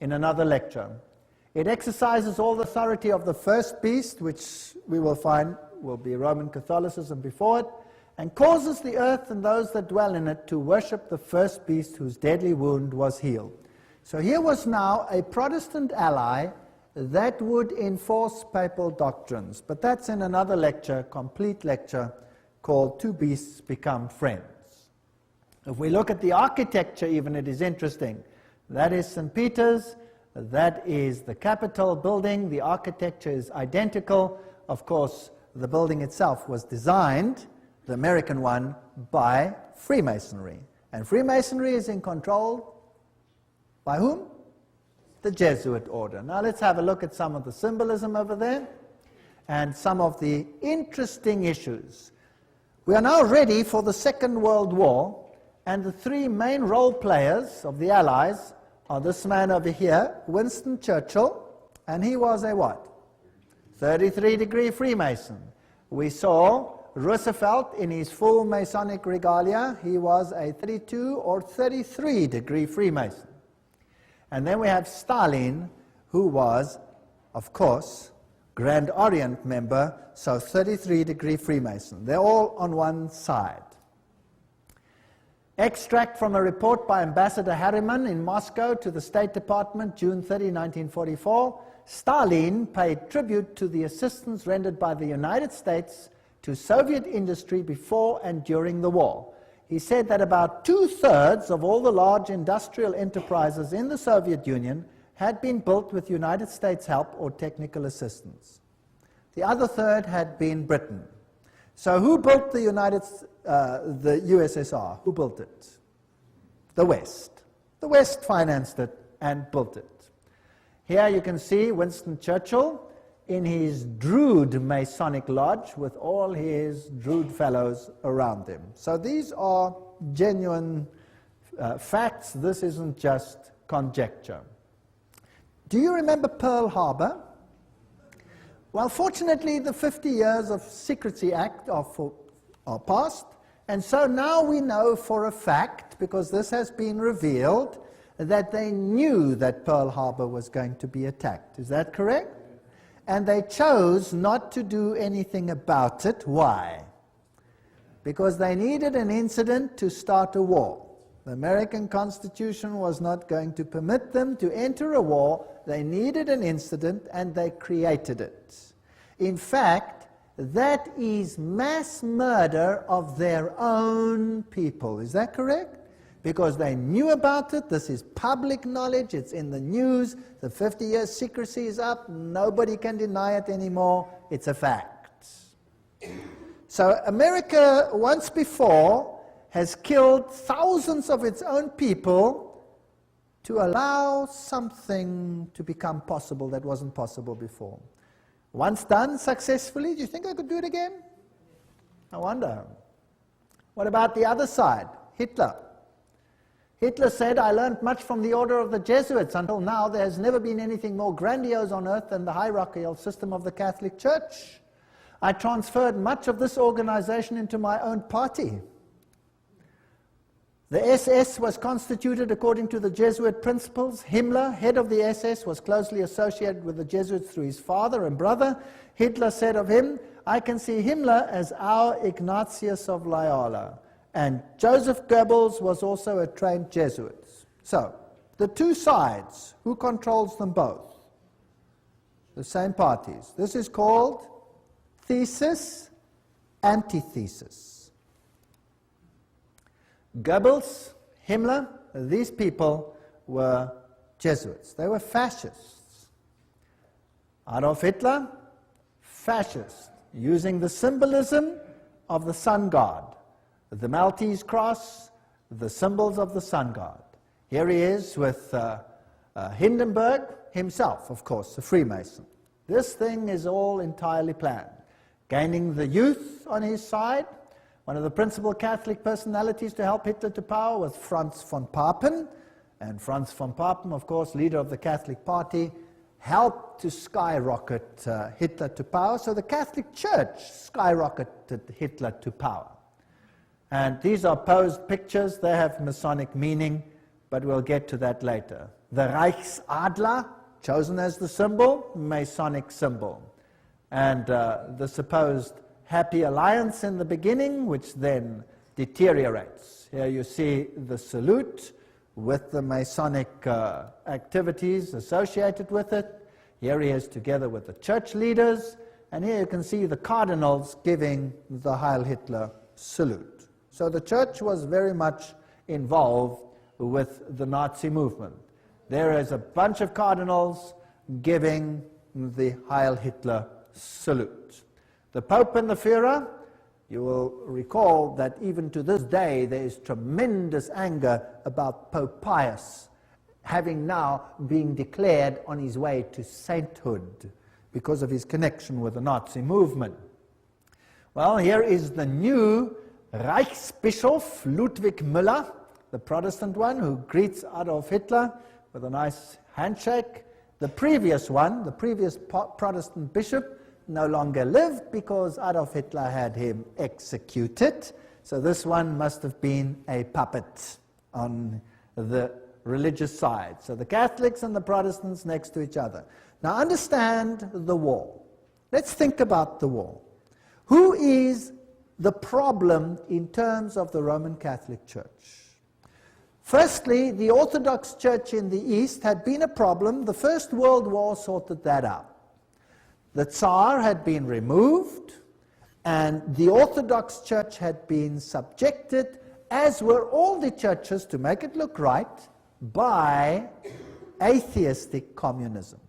A: in another lecture. It exercises all the authority of the first beast, which we will find will be Roman Catholicism before it, and causes the earth and those that dwell in it to worship the first beast whose deadly wound was healed. So here was now a Protestant ally that would enforce papal doctrines. But that's in another lecture, complete lecture, called Two Beasts Become Friends. If we look at the architecture even, it is interesting. That is St. Peter's. That is the Capitol building. The architecture is identical. Of course, the building itself was designed, the American one, by Freemasonry. And Freemasonry is in control by whom? The Jesuit order. Now let's have a look at some of the symbolism over there and some of the interesting issues. We are now ready for the Second World War, and the 3 main role players of the Allies are this man over here, Winston Churchill, and he was a what? 33-degree Freemason. We saw Roosevelt in his full Masonic regalia. He was a 32 or 33-degree Freemason. And then we have Stalin, who was, of course, Grand Orient member, so 33-degree Freemason. They're all on one side. Extract from a report by Ambassador Harriman in Moscow to the State Department, June 30, 1944. Stalin paid tribute to the assistance rendered by the United States to Soviet industry before and during the war. He said that about 2/3 of all the large industrial enterprises in the Soviet Union had been built with United States help or technical assistance. The other third had been Britain. So who built the USSR? Who built it? The West. The West financed it and built it. Here you can see Winston Churchill in his Drood Masonic Lodge with all his Drood fellows around him. So these are genuine facts. This isn't just conjecture. Do you remember Pearl Harbor? Well, fortunately, the 50 years of Secrecy Act are past, and so now we know for a fact, because this has been revealed, that they knew that Pearl Harbor was going to be attacked. Is that correct? And they chose not to do anything about it. Why? Because they needed an incident to start a war. The American Constitution was not going to permit them to enter a war. They needed an incident, and they created it. In fact, that is mass murder of their own people. Is that correct? Because they knew about it. This is public knowledge. It's in the news. The 50-year secrecy is up. Nobody can deny it anymore. It's a fact. So America, once before, has killed thousands of its own people to allow something to become possible that wasn't possible before. Once done successfully, do you think I could do it again? I wonder. What about the other side? Hitler. Hitler said, I learned much from the order of the Jesuits. Until now, there has never been anything more grandiose on earth than the hierarchical system of the Catholic Church. I transferred much of this organization into my own party. The SS was constituted according to the Jesuit principles. Himmler, head of the SS, was closely associated with the Jesuits through his father and brother. Hitler said of him, "I can see Himmler as our Ignatius of Loyola." And Joseph Goebbels was also a trained Jesuit. So, the two sides, who controls them both? The same parties. This is called thesis, antithesis. Goebbels, Himmler, these people were Jesuits. They were fascists. Adolf Hitler, fascist, using the symbolism of the sun god, the Maltese cross, the symbols of the sun god. Here he is with Hindenburg himself, of course, a Freemason. This thing is all entirely planned. Gaining the youth on his side. One of the principal Catholic personalities to help Hitler to power was Franz von Papen. And Franz von Papen, of course, leader of the Catholic Party, helped to skyrocket Hitler to power. So the Catholic Church skyrocketed Hitler to power. And these are posed pictures. They have Masonic meaning, but we'll get to that later. The Reichsadler, chosen as the symbol, Masonic symbol. And the supposed happy alliance in the beginning, which then deteriorates. Here you see the salute with the Masonic activities associated with it. Here he is together with the church leaders, and here you can see the cardinals giving the Heil Hitler salute. So the church was very much involved with the Nazi movement. There is a bunch of cardinals giving the Heil Hitler salute. The Pope and the Führer, you will recall that even to this day there is tremendous anger about Pope Pius having now been declared on his way to sainthood because of his connection with the Nazi movement. Well, here is the new Reichsbischof Ludwig Müller, the Protestant one, who greets Adolf Hitler with a nice handshake. The previous one, the previous Protestant bishop, no longer lived because Adolf Hitler had him executed. So this one must have been a puppet on the religious side. So the Catholics and the Protestants next to each other. Now understand the war. Let's think about the war. Who is the problem in terms of the Roman Catholic Church? Firstly, the Orthodox Church in the East had been a problem. The First World War sorted that out. The Tsar had been removed, and the Orthodox Church had been subjected, as were all the churches, to make it look right, by atheistic communism.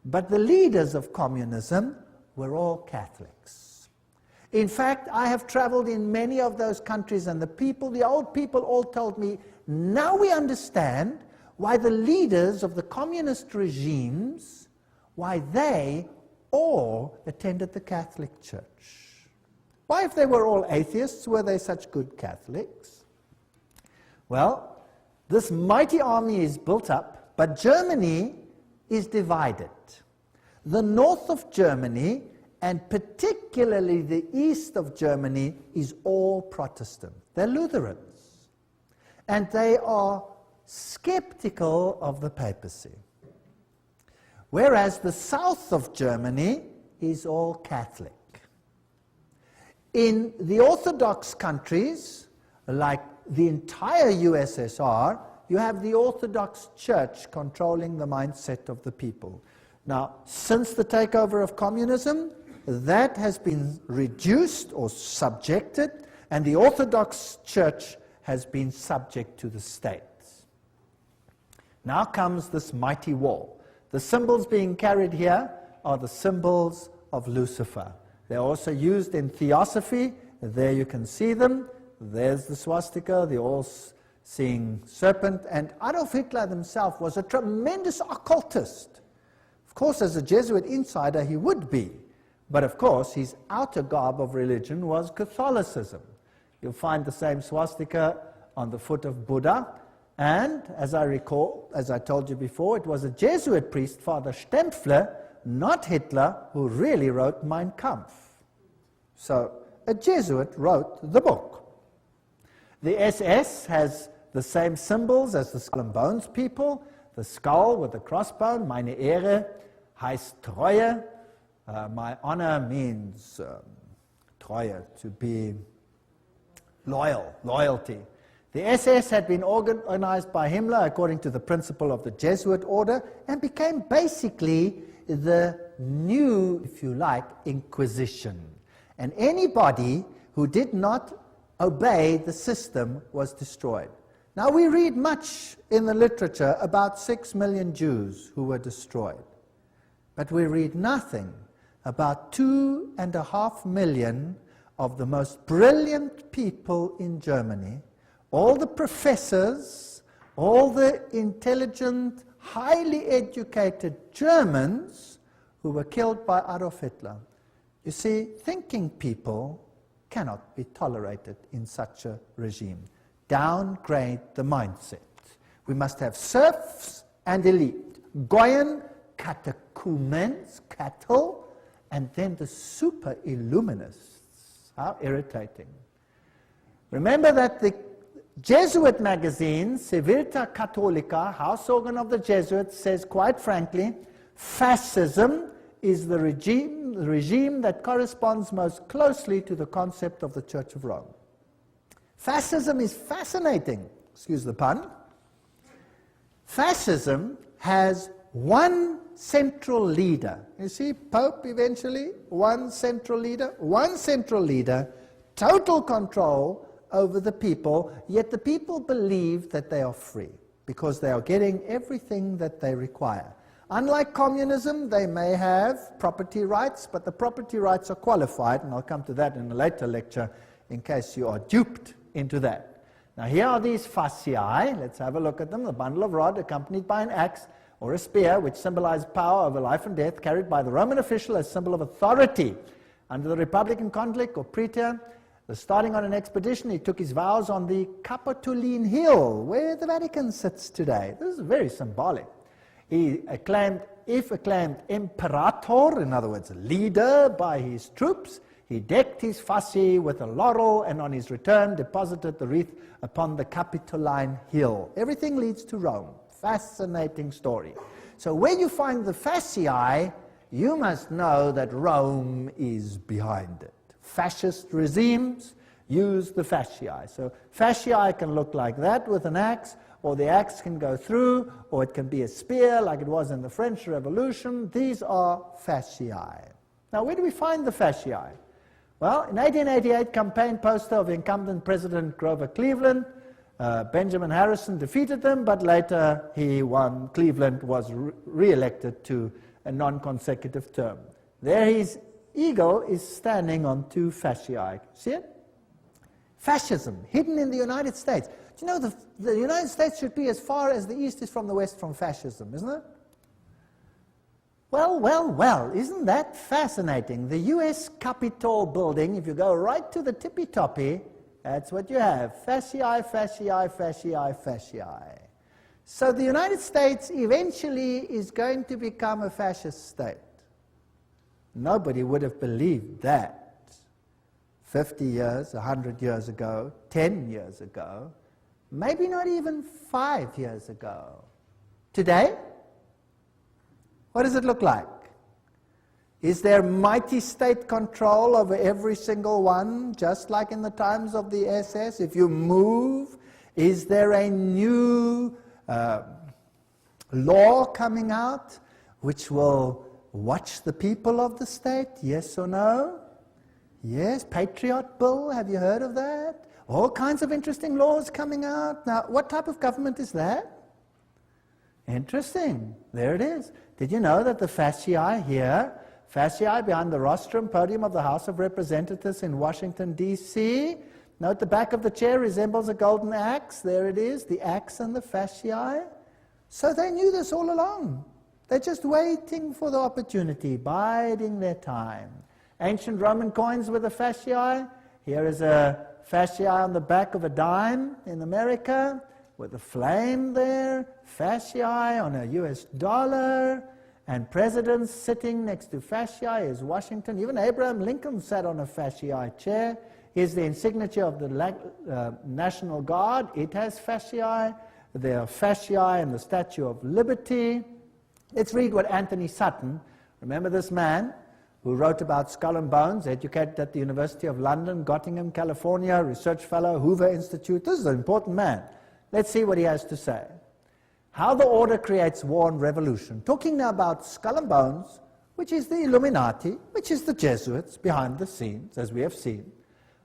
A: But the leaders of communism were all Catholics. In fact, I have traveled in many of those countries, and the old people all told me, now we understand why the leaders of the communist regimes, why they all attended the Catholic Church. Why, if they were all atheists, were they such good Catholics? Well, this mighty army is built up, but Germany is divided. The north of Germany, and particularly the east of Germany, is all Protestant. They're Lutherans. And they are skeptical of the papacy. Whereas the south of Germany is all Catholic. In the Orthodox countries, like the entire USSR, you have the Orthodox Church controlling the mindset of the people. Now, since the takeover of communism, that has been reduced or subjected, and the Orthodox Church has been subject to the state. Now comes this mighty war. The symbols being carried here are the symbols of Lucifer. They're also used in theosophy. There you can see them. There's the swastika, the all-seeing serpent. And Adolf Hitler himself was a tremendous occultist. Of course, as a Jesuit insider, he would be. But of course, his outer garb of religion was Catholicism. You'll find the same swastika on the foot of Buddha. And, as I recall, as I told you before, it was a Jesuit priest, Father Stempfler, not Hitler, who really wrote Mein Kampf. So a Jesuit wrote the book. The SS has the same symbols as the Skull and Bones people. The skull with the crossbone, meine Ehre, heißt Treue. My honor means Treue, to be loyal, loyalty. The SS had been organized by Himmler according to the principle of the Jesuit order and became basically the new, if you like, Inquisition. And anybody who did not obey the system was destroyed. Now we read much in the literature about 6 million Jews who were destroyed. But we read nothing about 2.5 million of the most brilliant people in Germany, all the professors, all the intelligent, highly educated Germans who were killed by Adolf Hitler. You see, thinking people cannot be tolerated in such a regime. Downgrade the mindset. We must have serfs and elite. Goyen, catechumens, cattle, and then the super illuminists. How irritating. Remember that the Jesuit magazine, Civiltà Cattolica, house organ of the Jesuits, says quite frankly, fascism is the regime that corresponds most closely to the concept of the Church of Rome. Fascism is fascinating, excuse the pun. Fascism has one central leader. You see, Pope eventually, one central leader, total control over the people, yet the people believe that they are free because they are getting everything that they require. Unlike communism, they may have property rights, but the property rights are qualified, and I'll come to that in a later lecture in case you are duped into that. Now here are these fasciae. Let's have a look at them. The bundle of rod accompanied by an axe or a spear, which symbolized power over life and death, carried by the Roman official as symbol of authority. Under the Republican conflict or praetor, starting on an expedition, he took his vows on the Capitoline Hill, where the Vatican sits today. This is very symbolic. He acclaimed imperator, in other words, a leader by his troops. He decked his fasci with a laurel, and on his return deposited the wreath upon the Capitoline Hill. Everything leads to Rome. Fascinating story. So when you find the fasciae, you must know that Rome is behind it. Fascist regimes use the fasciae. So fasciae can look like that with an axe, or the axe can go through, or it can be a spear like it was in the French Revolution. These are fasciae. Now, where do we find the fasciae? Well, in 1888, campaign poster of incumbent President Grover Cleveland, Benjamin Harrison defeated them, but later he won. Cleveland was re-elected to a non-consecutive term. There his eagle is standing on 2 fasciae. See it? Fascism, hidden in the United States. Do you know the United States should be as far as the East is from the West from fascism, isn't it? Well, isn't that fascinating? The U.S. Capitol building, if you go right to the tippy-toppy, that's what you have. Fasciae, fasciae, fasciae, fasciae. So the United States eventually is going to become a fascist state. Nobody would have believed that 50 years, 100 years ago, 10 years ago, maybe not even 5 years ago. Today, what does it look like? Is there mighty state control over every single one, just like in the times of the SS? If you move, is there a new law coming out which will watch the people of the state? Yes or no? Yes, Patriot Bill, have you heard of that? All kinds of interesting laws coming out. Now, what type of government is that? Interesting. There it is. Did you know that the fasciae here, fasciae behind the rostrum podium of the House of Representatives in Washington, D.C., note the back of the chair resembles a golden axe. There it is, the axe and the fasciae. So they knew this all along. They're just waiting for the opportunity, biding their time. Ancient Roman coins with a fasciae. Here is a fasciae on the back of a dime in America with a flame there. Fasciae on a US dollar. And presidents sitting next to fasciae is Washington. Even Abraham Lincoln sat on a fasciae chair. Here's the insignia of the National Guard. It has fasciae. There are fasciae and the Statue of Liberty. Let's read what Anthony Sutton, remember this man who wrote about Skull and Bones, educated at the University of London, Gottingen, California, research fellow, Hoover Institute. This is an important man. Let's see what he has to say. How the order creates war and revolution. Talking now about Skull and Bones, which is the Illuminati, which is the Jesuits behind the scenes, as we have seen.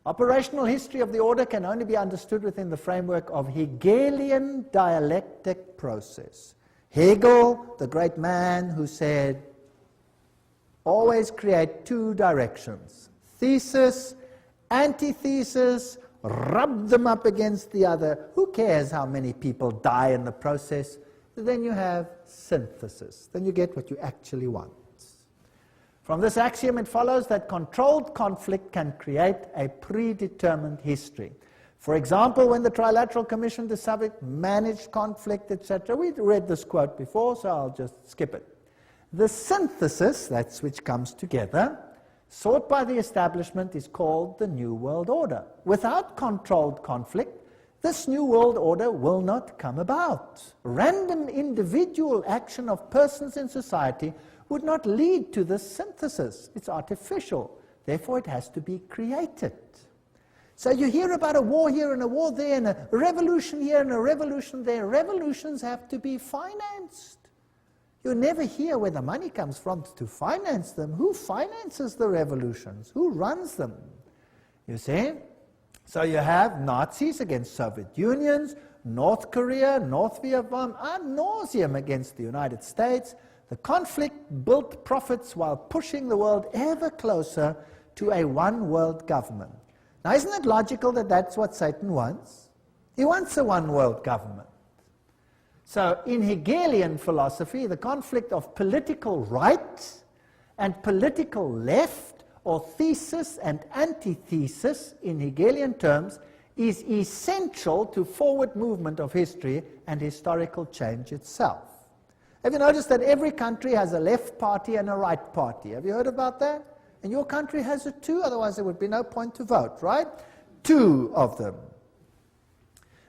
A: Operational history of the order can only be understood within the framework of Hegelian dialectic process. Hegel, the great man who said, always create two directions. Thesis, antithesis, rub them up against the other. Who cares how many people die in the process? Then you have synthesis. Then you get what you actually want. From this axiom, it follows that controlled conflict can create a predetermined history. For example, when the Trilateral Commission decided managed conflict, etc., we read this quote before, so I'll just skip it. The synthesis, that's which comes together, sought by the establishment is called the New World Order. Without controlled conflict, this New World Order will not come about. Random individual action of persons in society would not lead to this synthesis. It's artificial. Therefore, it has to be created. So you hear about a war here and a war there and a revolution here and a revolution there. Revolutions have to be financed. You never hear where the money comes from to finance them. Who finances the revolutions? Who runs them? You see? So you have Nazis against Soviet Unions, North Korea, North Vietnam, ad nauseum against the United States. The conflict built profits while pushing the world ever closer to a one-world government. Now, isn't it logical that that's what Satan wants? He wants a one-world government. So, in Hegelian philosophy, the conflict of political right and political left, or thesis and antithesis in Hegelian terms, is essential to forward movement of history and historical change itself. Have you noticed that every country has a left party and a right party? Have you heard about that? And your country has it too, otherwise there would be no point to vote, right? Two of them.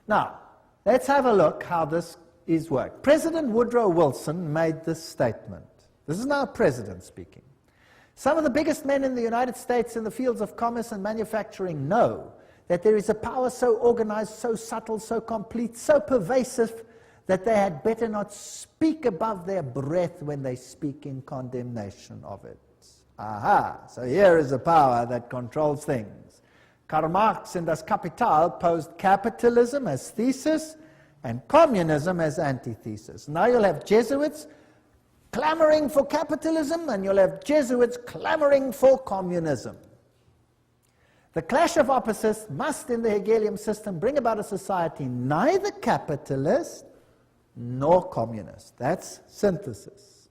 A: Now, let's have a look how this is worked. President Woodrow Wilson made this statement. This is now a president speaking. Some of the biggest men in the United States in the fields of commerce and manufacturing know that there is a power so organized, so subtle, so complete, so pervasive, that they had better not speak above their breath when they speak in condemnation of it. Aha, so here is a power that controls things. Karl Marx in Das Kapital posed capitalism as thesis and communism as antithesis. Now you'll have Jesuits clamoring for capitalism and you'll have Jesuits clamoring for communism. The clash of opposites must, in the Hegelian system, bring about a society neither capitalist nor communist. That's synthesis.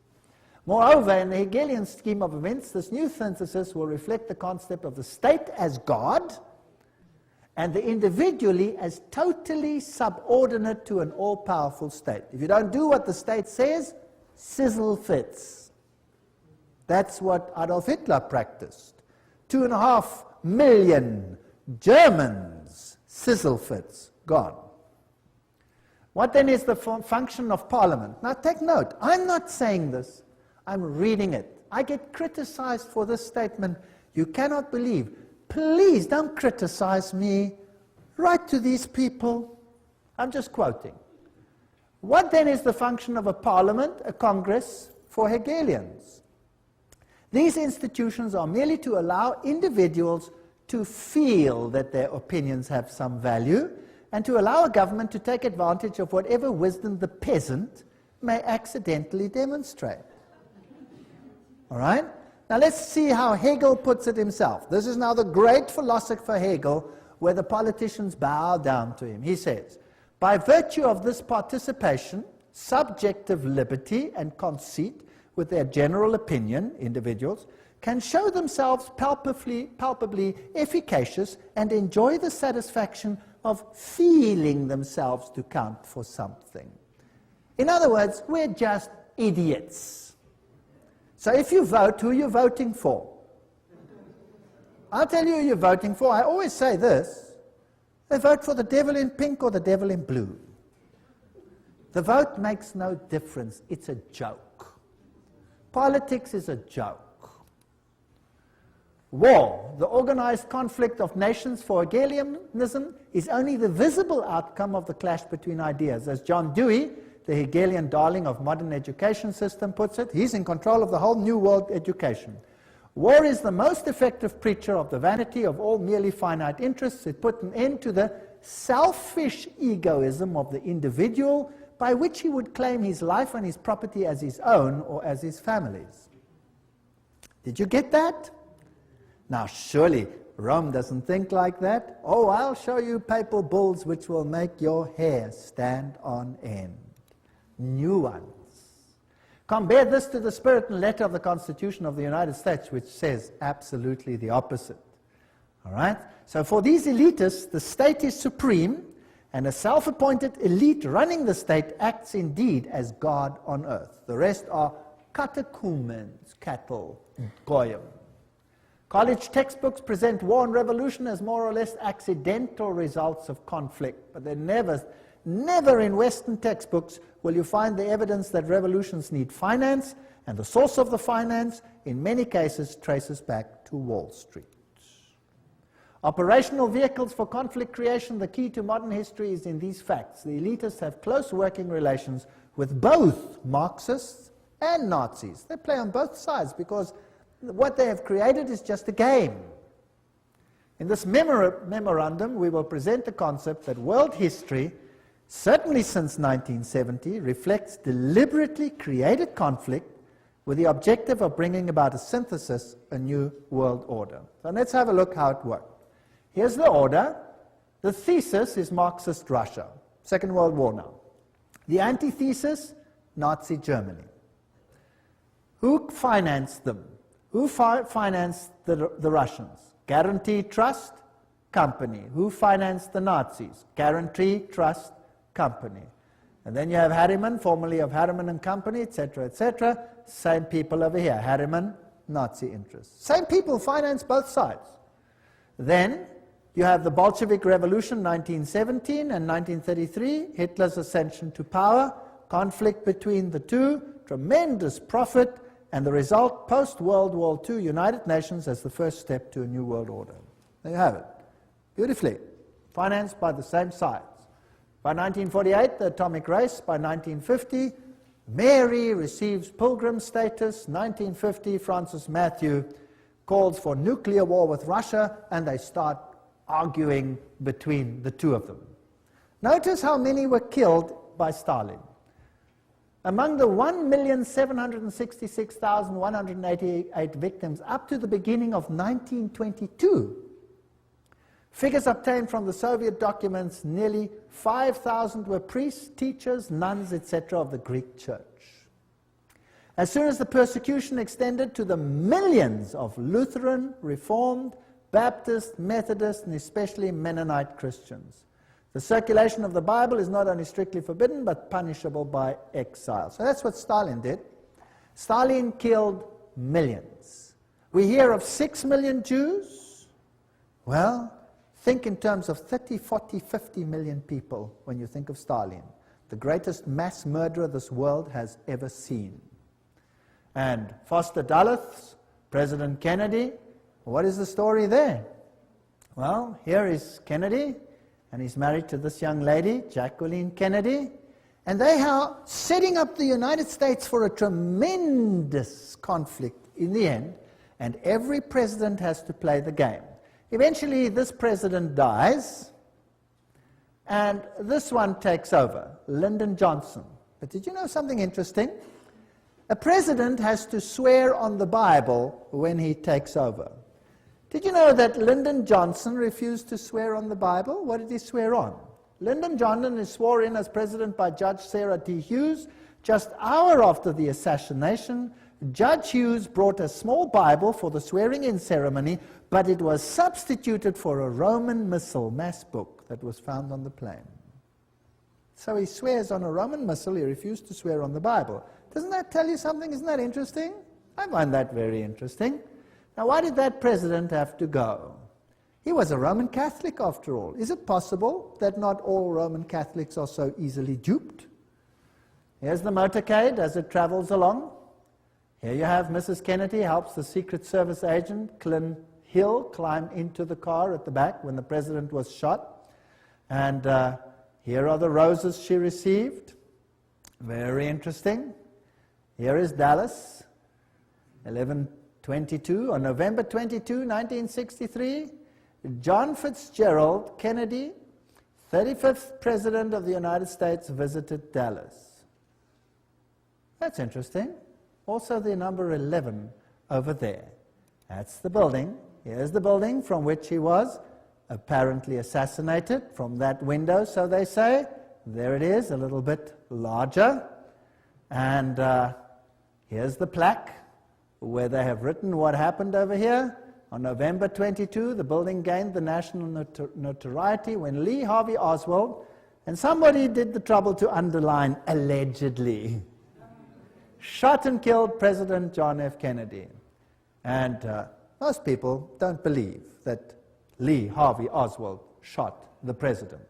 A: Moreover, in the Hegelian scheme of events, this new synthesis will reflect the concept of the state as God and the individually as totally subordinate to an all-powerful state. If you don't do what the state says, sizzle fits. That's what Adolf Hitler practiced. 2.5 million Germans, sizzle fits, gone. What then is the function of Parliament? Now take note, I'm not saying this, I'm reading it. I get criticized for this statement. You cannot believe. Please don't criticize me. Write to these people. I'm just quoting. What then is the function of a parliament, a congress, for Hegelians? These institutions are merely to allow individuals to feel that their opinions have some value and to allow a government to take advantage of whatever wisdom the peasant may accidentally demonstrate. All right? Now let's see how Hegel puts it himself. This is now the great philosopher Hegel, where the politicians bow down to him. He says, by virtue of this participation, subjective liberty and conceit with their general opinion, individuals, can show themselves palpably efficacious and enjoy the satisfaction of feeling themselves to count for something. In other words, we're just idiots. So if you vote, who are you voting for? I'll tell you who you're voting for. I always say this. They vote for the devil in pink or the devil in blue. The vote makes no difference. It's a joke. Politics is a joke. War, the organized conflict of nations for Hegelianism, is only the visible outcome of the clash between ideas. As John Dewey, the Hegelian darling of modern education system, puts it, he's in control of the whole new world education. War is the most effective preacher of the vanity of all merely finite interests. It put an end to the selfish egoism of the individual, by which he would claim his life and his property as his own or as his family's. Did you get that? Now, surely Rome doesn't think like that. Oh, I'll show you papal bulls which will make your hair stand on end. New ones. Compare this to the spirit and letter of the Constitution of the United States, which says absolutely the opposite. All right? So for these elitists, the state is supreme, and a self-appointed elite running the state acts indeed as God on earth. The rest are catechumens, cattle, goyim. College textbooks present war and revolution as more or less accidental results of conflict, but they're never in Western textbooks will you find the evidence that revolutions need finance, and the source of the finance, in many cases, traces back to Wall Street. Operational vehicles for conflict creation, the key to modern history is in these facts. The elitists have close working relations with both Marxists and Nazis. They play on both sides because what they have created is just a game. In this memorandum, we will present the concept that world history, certainly since 1970, reflects deliberately created conflict with the objective of bringing about a synthesis, a new world order. So let's have a look how it worked. Here's the order. The thesis is Marxist Russia, Second World War now. The antithesis, Nazi Germany. Who financed them? Who financed the Russians? Guarantee Trust Company. Who financed the Nazis? Guarantee Trust Company. And then you have Harriman, formerly of Harriman and Company, etc., etc. Same people over here. Harriman, Nazi interests. Same people finance both sides. Then you have the Bolshevik Revolution, 1917 and 1933, Hitler's ascension to power, conflict between the two, tremendous profit, and the result, post-World War II, United Nations as the first step to a new world order. There you have it. Beautifully. Financed by the same sides. By 1948, the atomic race. By 1950, Mary receives pilgrim status. 1950, Francis Matthew calls for nuclear war with Russia, and they start arguing between the two of them. Notice how many were killed by Stalin. Among the 1,766,188 victims up to the beginning of 1922, figures obtained from the Soviet documents, nearly 5,000 were priests, teachers, nuns, etc. of the Greek church. As soon as the persecution extended to the millions of Lutheran, Reformed, Baptist, Methodist, and especially Mennonite Christians, the circulation of the Bible is not only strictly forbidden, but punishable by exile. So that's what Stalin did. Stalin killed millions. We hear of 6 million Jews. Well, think in terms of 30, 40, 50 million people when you think of Stalin, the greatest mass murderer this world has ever seen. And foster Dalits, President Kennedy, what is the story there? Well, here is Kennedy, and he's married to this young lady, Jacqueline Kennedy, and they are setting up the United States for a tremendous conflict in the end, and every president has to play the game. Eventually, this president dies, and this one takes over, Lyndon Johnson. But did you know something interesting? A president has to swear on the Bible when he takes over. Did you know that Lyndon Johnson refused to swear on the Bible? What did he swear on? Lyndon Johnson is sworn in as president by Judge Sarah T. Hughes. Just an hour after the assassination, Judge Hughes brought a small Bible for the swearing-in ceremony, but it was substituted for a Roman missal, mass book, that was found on the plane. So he swears on a Roman missal, he refused to swear on the Bible. Doesn't that tell you something? Isn't that interesting? I find that very interesting. Now, why did that president have to go? He was a Roman Catholic, after all. Is it possible that not all Roman Catholics are so easily duped? Here's the motorcade as it travels along. Here you have Mrs. Kennedy helps the Secret Service agent, Clint Hill, climb into the car at the back when the president was shot. And here are the roses she received. Very interesting. Here is Dallas, 11/22. On November 22, 1963, John Fitzgerald Kennedy, 35th President of the United States, visited Dallas. That's interesting. Also the number 11 over there. That's the building. Here's the building from which he was apparently assassinated, from that window, so they say. There it is, a little bit larger. And here's the plaque where they have written what happened over here. On November 22, the building gained the national notoriety when Lee Harvey Oswald, and somebody did the trouble to underline allegedly, shot and killed President John F. Kennedy. And most people don't believe that Lee Harvey Oswald shot the president.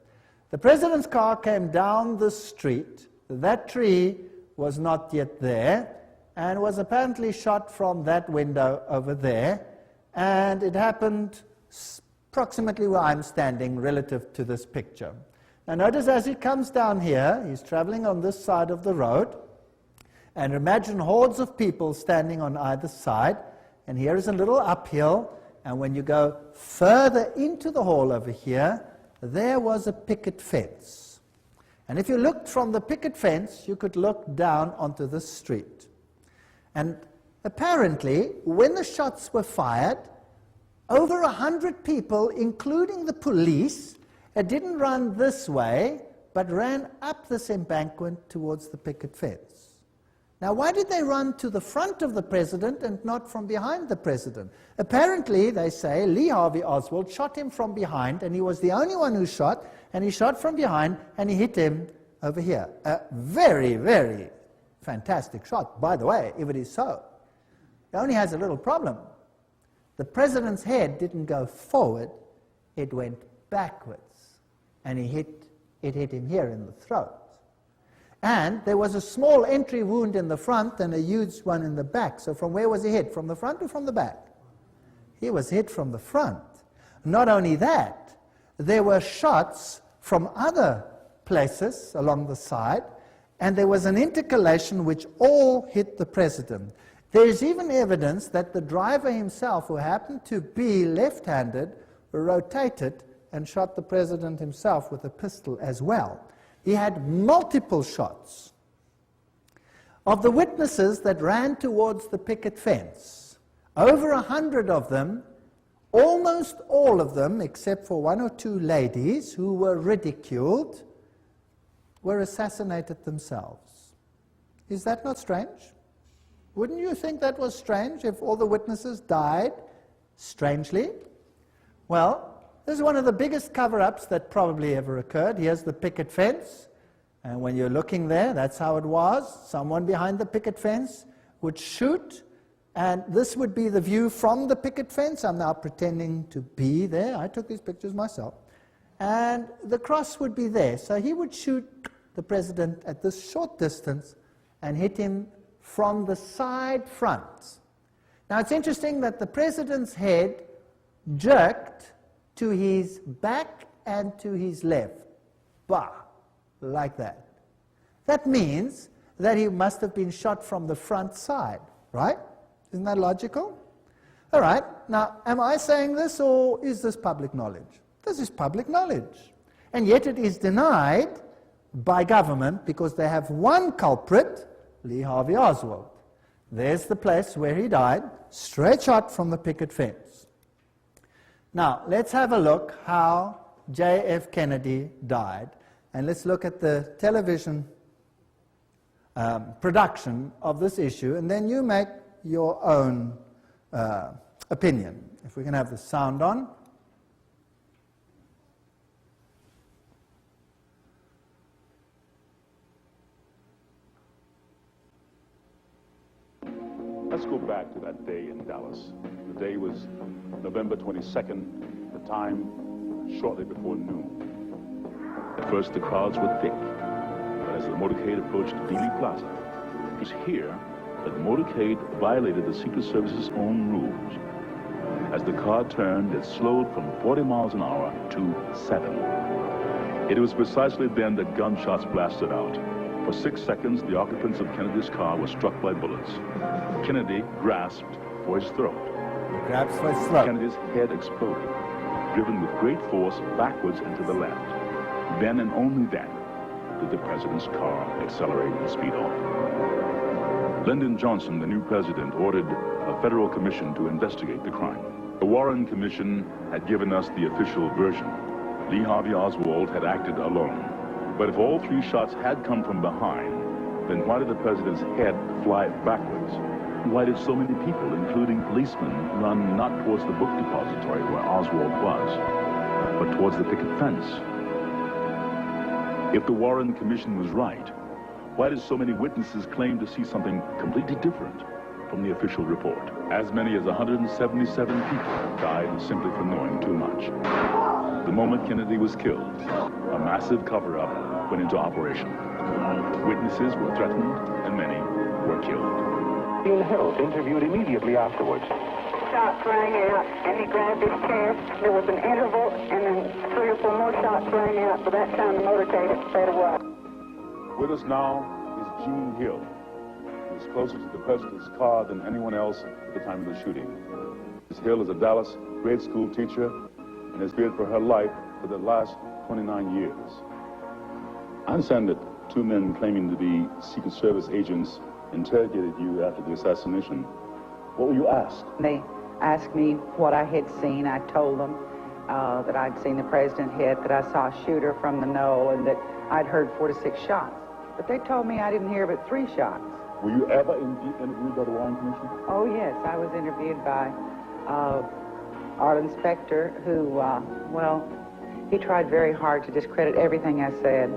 A: The president's car came down the street. That tree was not yet there and was apparently shot from that window over there. And it happened approximately where I'm standing relative to this picture. Now notice as he comes down here, he's traveling on this side of the road. And imagine hordes of people standing on either side. And here is a little uphill. And when you go further into the hall over here, there was a picket fence. And if you looked from the picket fence, you could look down onto the street. And apparently, when the shots were fired, over 100 people, including the police, didn't run this way, but ran up this embankment towards the picket fence. Now, why did they run to the front of the president and not from behind the president? Apparently, they say, Lee Harvey Oswald shot him from behind, and he was the only one who shot, and he shot from behind, and he hit him over here. A very, very fantastic shot, by the way, if it is so. It only has a little problem. The president's head didn't go forward, it went backwards, and it hit him here in the throat. And there was a small entry wound in the front and a huge one in the back. So from where was he hit? From the front or from the back? He was hit from the front. Not only that, there were shots from other places along the side, and there was an intercalation which all hit the president. There is even evidence that the driver himself, who happened to be left-handed, rotated and shot the president himself with a pistol as well. He had multiple shots. Of the witnesses that ran towards the picket fence, over 100 of them, almost all of them, except for one or two ladies who were ridiculed, were assassinated themselves. Is that not strange? Wouldn't you think that was strange if all the witnesses died strangely? Well, this is one of the biggest cover-ups that probably ever occurred. Here's the picket fence. And when you're looking there, that's how it was. Someone behind the picket fence would shoot. And this would be the view from the picket fence. I'm now pretending to be there. I took these pictures myself. And the cross would be there. So he would shoot the president at this short distance and hit him from the side front. Now it's interesting that the president's head jerked to his back and to his left. Bah! Like that. That means that he must have been shot from the front side, right? Isn't that logical? All right, now, am I saying this, or is this public knowledge? This is public knowledge. And yet it is denied by government because they have one culprit, Lee Harvey Oswald. There's the place where he died, straight shot from the picket fence. Now, let's have a look how J.F. Kennedy died. And let's look at the television production of this issue, and then you make your own opinion. If we can have the sound on.
B: Let's go back to that day in Dallas. The day was November 22nd, the time shortly before noon. At first the crowds were thick, but as the motorcade approached Dealey Plaza, it was here that the motorcade violated the Secret Service's own rules. As the car turned, it slowed from 40 miles an hour to 7. It was precisely then that gunshots blasted out. For 6 seconds, the occupants of Kennedy's car were struck by bullets. Kennedy grasped for his throat.
A: He grabs for his throat.
B: Kennedy's head exploded, driven with great force backwards and to the left. Then and only then did the president's car accelerate and speed off. Lyndon Johnson, the new president, ordered a federal commission to investigate the crime. The Warren Commission had given us the official version. Lee Harvey Oswald had acted alone. But if all 3 shots had come from behind, then why did the president's head fly backwards? Why did so many people, including policemen, run not towards the book depository where Oswald was, but towards the picket fence? If the Warren Commission was right, why did so many witnesses claim to see something completely different from the official report? As many as 177 people died simply for knowing too much. The moment Kennedy was killed, a massive cover-up went into operation. Witnesses were threatened, and many were killed.
C: Dean Hill interviewed immediately afterwards.
D: Shots rang out, and he grabbed his chest. There was an interval, and then 3 or 4 more shots rang out. By that time, the motorcade had sped away.
B: With us now is Gene Hill. He was closer to the president's car than anyone else at the time of the shooting. Ms. Hill is a Dallas grade school teacher and has feared for her life for the last 29 years. I understand that 2 men claiming to be Secret Service agents interrogated you after the assassination. What were you asked?
E: They asked me what I had seen. I told them that I'd seen the president hit, that I saw a shooter from the knoll, and that I'd heard 4 to 6 shots. But they told me I didn't hear but 3 shots.
B: Were you ever interviewed by the Warren Commission?
E: Oh, yes. I was interviewed by Arlen Specter, who, well, he tried very hard to discredit everything I said.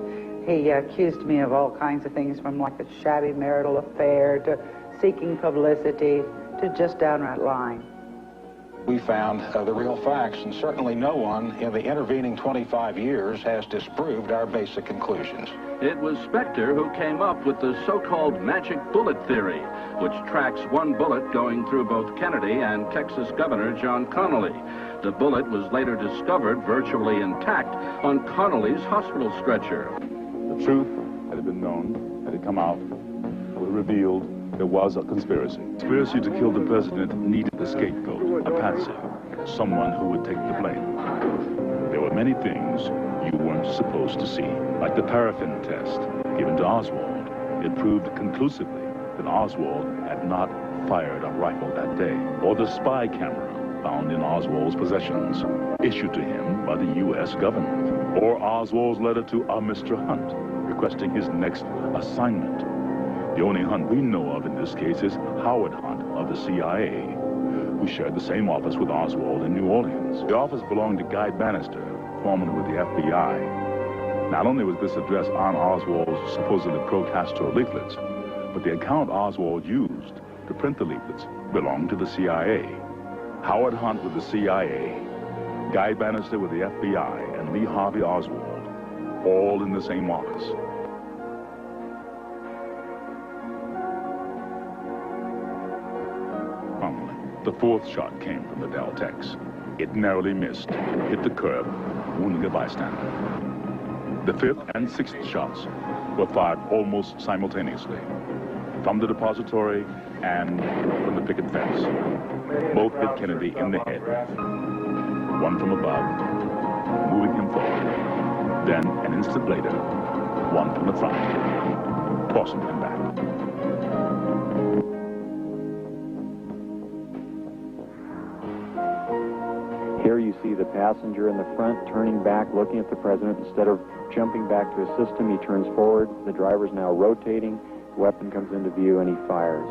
E: He accused me of all kinds of things, from like a shabby marital affair to seeking publicity to just downright lying.
C: We found the real facts, and certainly no one in the intervening 25 years has disproved our basic conclusions.
F: It was Specter who came up with the so-called magic bullet theory, which tracks 1 bullet going through both Kennedy and Texas Governor John Connally. The bullet was later discovered virtually intact on Connally's hospital stretcher.
B: The truth, had it been known, had it come out, would have revealed there was a conspiracy. The conspiracy to kill the president needed a scapegoat, a patsy, someone who would take the blame. There were many things you weren't supposed to see, like the paraffin test given to Oswald. It proved conclusively that Oswald had not fired a rifle that day, or the spy camera found in Oswald's possessions, issued to him by the U.S. government, or Oswald's letter to a Mr. Hunt, requesting his next assignment. The only Hunt we know of in this case is Howard Hunt of the CIA, who shared the same office with Oswald in New Orleans. The office belonged to Guy Bannister, formerly with the FBI. Not only was this address on Oswald's supposedly pro-Castro leaflets, but the account Oswald used to print the leaflets belonged to the CIA. Howard Hunt with the CIA, Guy Bannister with the FBI, and Lee Harvey Oswald, all in the same office. Finally, the 4th shot came from the Del Tex. It narrowly missed, hit the curb, wounding a bystander. The 5th and 6th shots were fired almost simultaneously, from the depository and from the picket fence. Both hit Kennedy in the head, one from above, moving him forward. Then, an instant later, one from the front, tossing him back.
G: Here you see the passenger in the front turning back, looking at the president. Instead of jumping back to assist him, he turns forward. The driver's now rotating. The weapon comes into view and he fires.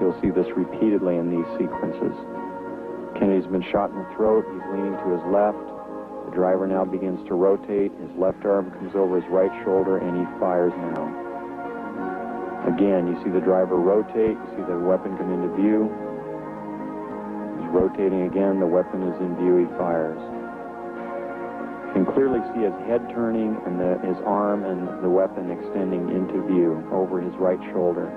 G: You'll see this repeatedly in these sequences. Kennedy's been shot in the throat. He's leaning to his left. The driver now begins to rotate. His left arm comes over his right shoulder and he fires now. Again, you see the driver rotate, you see the weapon come into view. He's rotating again, the weapon is in view, he fires. You can clearly see his head turning and his arm and the weapon extending into view over his right shoulder.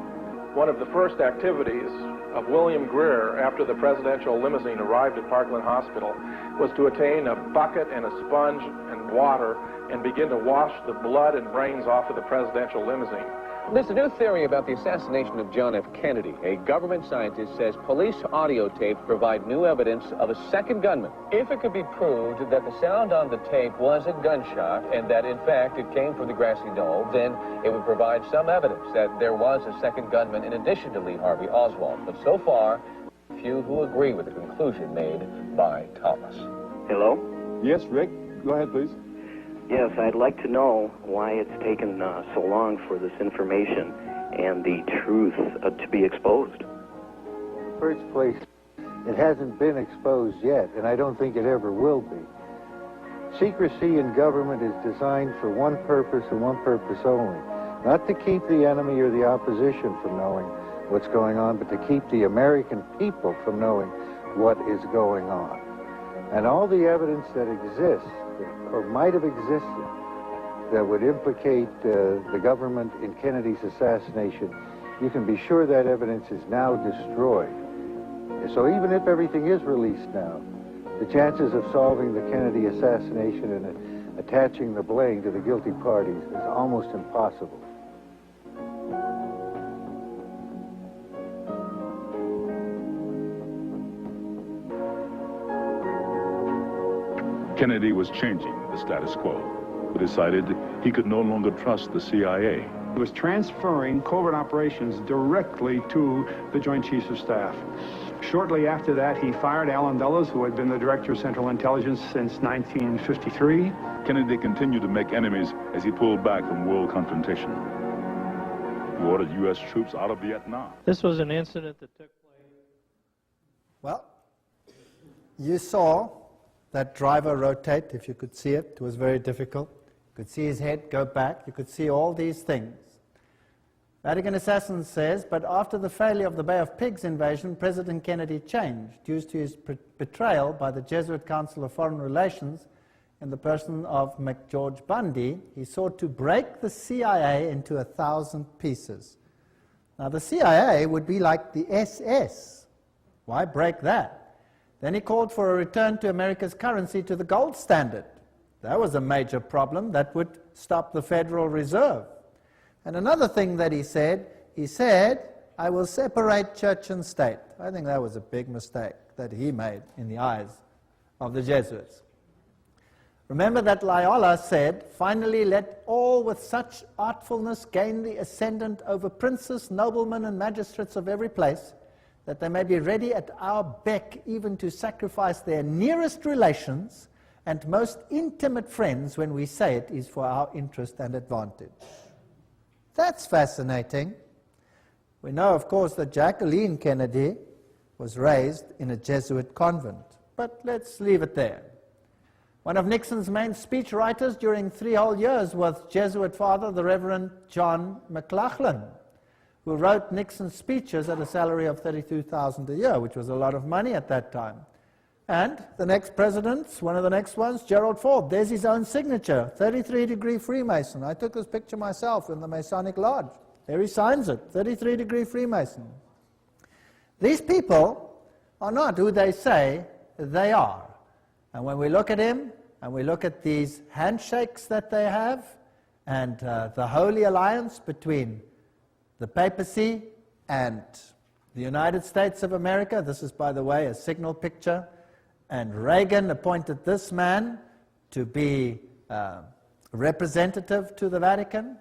H: One of the first activities of William Greer after the presidential limousine arrived at Parkland Hospital was to attain a bucket and a sponge and water and begin to wash the blood and brains off of the presidential limousine.
I: There's a new theory about the assassination of John F. Kennedy. A government scientist says police audio tapes provide new evidence of a second gunman. If it could be proved that the sound on the tape was a gunshot and that, in fact, it came from the grassy knoll, then it would provide some evidence that there was a second gunman in addition to Lee Harvey Oswald. But so far, few who agree with the conclusion made by Thomas.
J: Hello?
B: Yes, Rick. Go ahead, please.
J: Yes, I'd like to know why it's taken so long for this information and the truth to be exposed.
K: First place, it hasn't been exposed yet, and I don't think it ever will be. Secrecy in government is designed for one purpose and one purpose only. Not to keep the enemy or the opposition from knowing what's going on, but to keep the American people from knowing what is going on. And all the evidence that exists, or might have existed, that would implicate the government in Kennedy's assassination, you can be sure that evidence is now destroyed. So even if everything is released now, the chances of solving the Kennedy assassination and attaching the blame to the guilty parties is almost impossible.
B: Kennedy was changing the status quo, but decided he could no longer trust the CIA.
L: He was transferring covert operations directly to the Joint Chiefs of Staff. Shortly after that, he fired Allen Dulles, who had been the Director of Central Intelligence since 1953.
B: Kennedy continued to make enemies as he pulled back from world confrontation. He ordered U.S. troops out of Vietnam.
M: This was an incident that took place.
A: Well, you saw that driver rotate, if you could see it. It was very difficult. You could see his head go back. You could see all these things. Vatican Assassin says, but after the failure of the Bay of Pigs invasion, President Kennedy changed due to his betrayal by the Jesuit Council of Foreign Relations in the person of McGeorge Bundy. He sought to break the CIA into 1,000 pieces. Now, the CIA would be like the SS. Why break that? Then he called for a return to America's currency to the gold standard. That was a major problem that would stop the Federal Reserve. And another thing that he said, I will separate church and state. I think that was a big mistake that he made in the eyes of the Jesuits. Remember that Loyola said, finally let all with such artfulness gain the ascendant over princes, noblemen, and magistrates of every place, that they may be ready at our beck even to sacrifice their nearest relations and most intimate friends when we say it is for our interest and advantage. That's fascinating. We know, of course, that Jacqueline Kennedy was raised in a Jesuit convent, but let's leave it there. One of Nixon's main speechwriters during 3 whole years was Jesuit father, the Reverend John McLaughlin, who wrote Nixon's speeches at a salary of $32,000 a year, which was a lot of money at that time. And the next president, one of the next ones, Gerald Ford, there's his own signature, 33-degree Freemason. I took this picture myself in the Masonic Lodge. There he signs it, 33-degree Freemason. These people are not who they say they are. And when we look at him, and we look at these handshakes that they have, and the Holy Alliance between the papacy and the United States of America, this is, by the way, a signal picture, and Reagan appointed this man to be representative to the Vatican.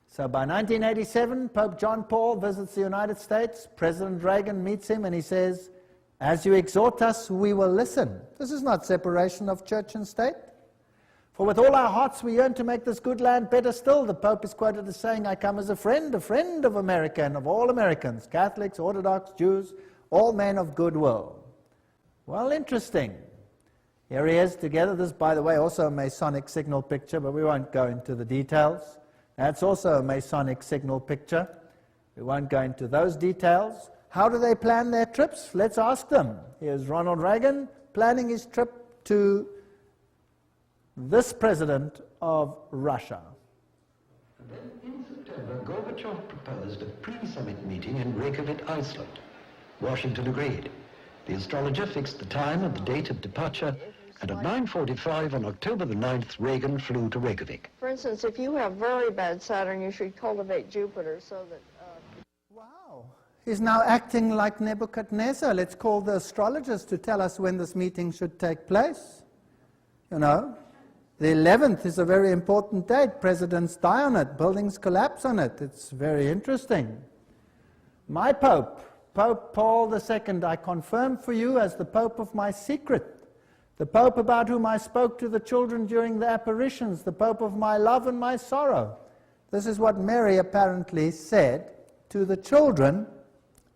A: So by 1987, Pope John Paul visits the United States. President Reagan meets him and he says, as you exhort us, we will listen. This is not separation of church and state. For with all our hearts we yearn to make this good land better still. The Pope is quoted as saying, I come as a friend of America and of all Americans, Catholics, Orthodox, Jews, all men of goodwill. Well, interesting. Here he is together. This, by the way, also a Masonic signal picture, but we won't go into the details. That's also a Masonic signal picture. We won't go into those details. How do they plan their trips? Let's ask them. Here's Ronald Reagan planning his trip to this president of Russia.
N: Then in September, Gorbachev proposed a pre-summit meeting in Reykjavik, Iceland. Washington agreed. The astrologer fixed the time and the date of departure, and at 9:45 on October the 9th, Reagan flew to Reykjavik.
O: For instance, if you have very bad Saturn, you should cultivate Jupiter so that...
A: Wow. He's now acting like Nebuchadnezzar. Let's call the astrologers to tell us when this meeting should take place. You know, the 11th is a very important date. Presidents die on it. Buildings collapse on it. It's very interesting. My Pope, Pope Paul II, I confirm for you as the Pope of my secret, the Pope about whom I spoke to the children during the apparitions, the Pope of my love and my sorrow. This is what Mary apparently said to the children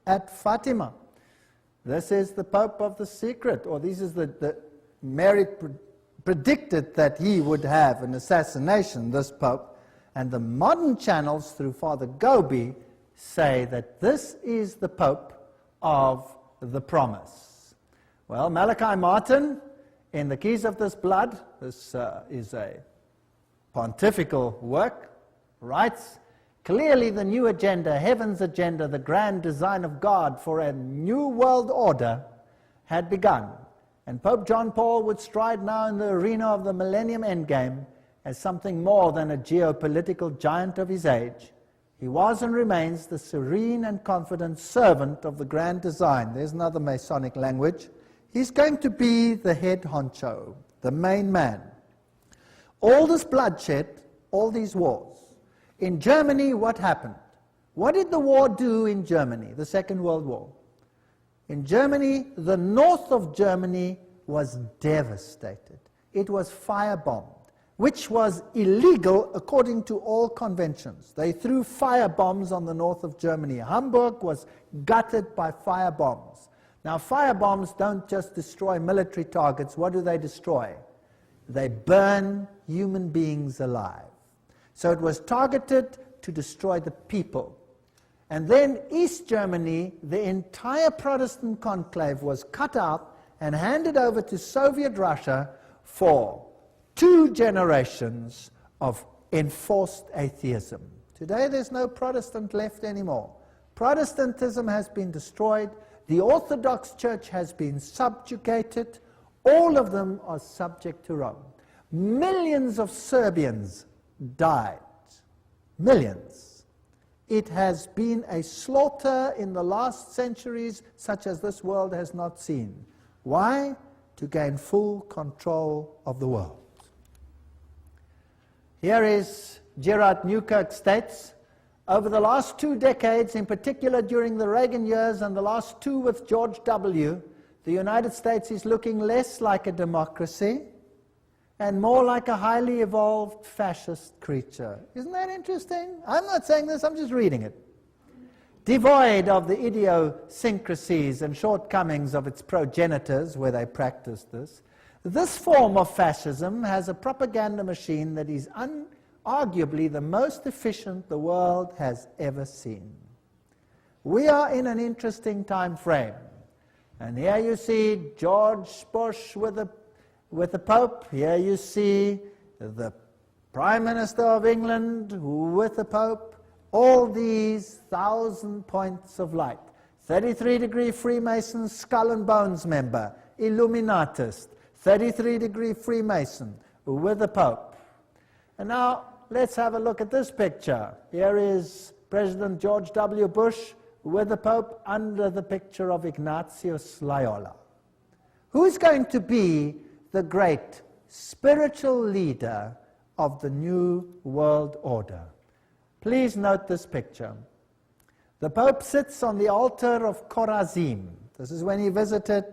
A: at Fatima. This is the Pope of the secret, or this is the Mary predicted that he would have an assassination, this Pope, and the modern channels through Father Gobi say that this is the Pope of the promise. Well, Malachi Martin, in The Keys of This Blood, this is a pontifical work, writes, clearly the new agenda, heaven's agenda, the grand design of God for a new world order had begun. And Pope John Paul would stride now in the arena of the Millennium Endgame as something more than a geopolitical giant of his age. He was and remains the serene and confident servant of the grand design. There's another Masonic language. He's going to be the head honcho, the main man. All this bloodshed, all these wars. In Germany, what happened? What did the war do in Germany, the Second World War? In Germany, the north of Germany was devastated. It was firebombed, which was illegal according to all conventions. They threw firebombs on the north of Germany. Hamburg was gutted by firebombs. Now, firebombs don't just destroy military targets. What do they destroy? They burn human beings alive. So it was targeted to destroy the people. And then East Germany, the entire Protestant conclave was cut out and handed over to Soviet Russia for 2 generations of enforced atheism. Today there's no Protestant left anymore. Protestantism has been destroyed. The Orthodox Church has been subjugated. All of them are subject to Rome. Millions of Serbians died. Millions. It has been a slaughter in the last centuries such as this world has not seen. Why? To gain full control of the world. Here is Gerard Newkirk states, over the last 2 decades, in particular during the Reagan years and the last 2 with George W., the United States is looking less like a democracy and more like a highly evolved fascist creature. Isn't that interesting? I'm not saying this, I'm just reading it. Devoid of the idiosyncrasies and shortcomings of its progenitors where they practiced this, this form of fascism has a propaganda machine that is arguably the most efficient the world has ever seen. We are in an interesting time frame. And here you see George Bush with the Pope. Here you see the Prime Minister of England with the Pope. All these 1,000 points of light. 33-degree Freemason, skull and bones member, Illuminatist. 33-degree Freemason with the Pope. And now let's have a look at this picture. Here is President George W. Bush with the Pope under the picture of Ignatius Loyola. Who is going to be the great spiritual leader of the New World Order? Please note this picture. The Pope sits on the altar of Chorazim. This is when he visited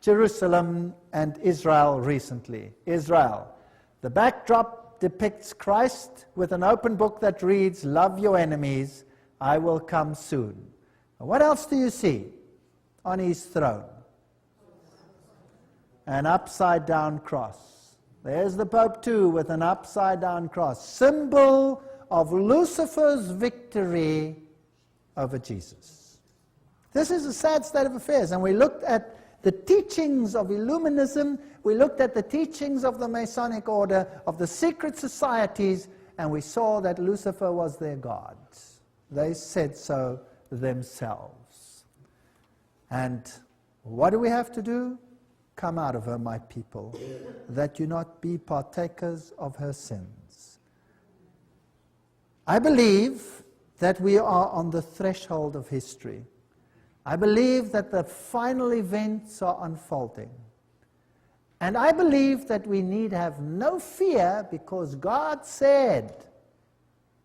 A: Jerusalem and Israel recently. Israel. The backdrop depicts Christ with an open book that reads, "Love your enemies, I will come soon." What else do you see on his throne? An upside-down cross. There's the Pope too with an upside-down cross, symbol of Lucifer's victory over Jesus. This is a sad state of affairs, and we looked at the teachings of Illuminism, we looked at the teachings of the Masonic Order, of the secret societies, and we saw that Lucifer was their god. They said so themselves. And what do we have to do? Come out of her, my people, that you not be partakers of her sins. I believe that we are on the threshold of history. I believe that the final events are unfolding. And I believe that we need have no fear, because God said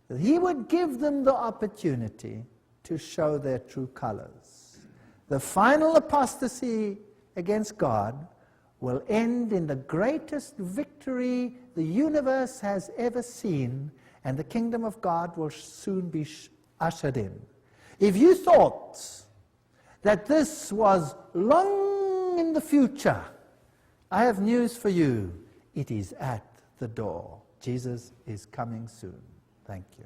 A: that He would give them the opportunity to show their true colors. The final apostasy against God will end in the greatest victory the universe has ever seen, and the kingdom of God will soon be ushered in. If you thought that this was long in the future, I have news for you. It is at the door. Jesus is coming soon. Thank you.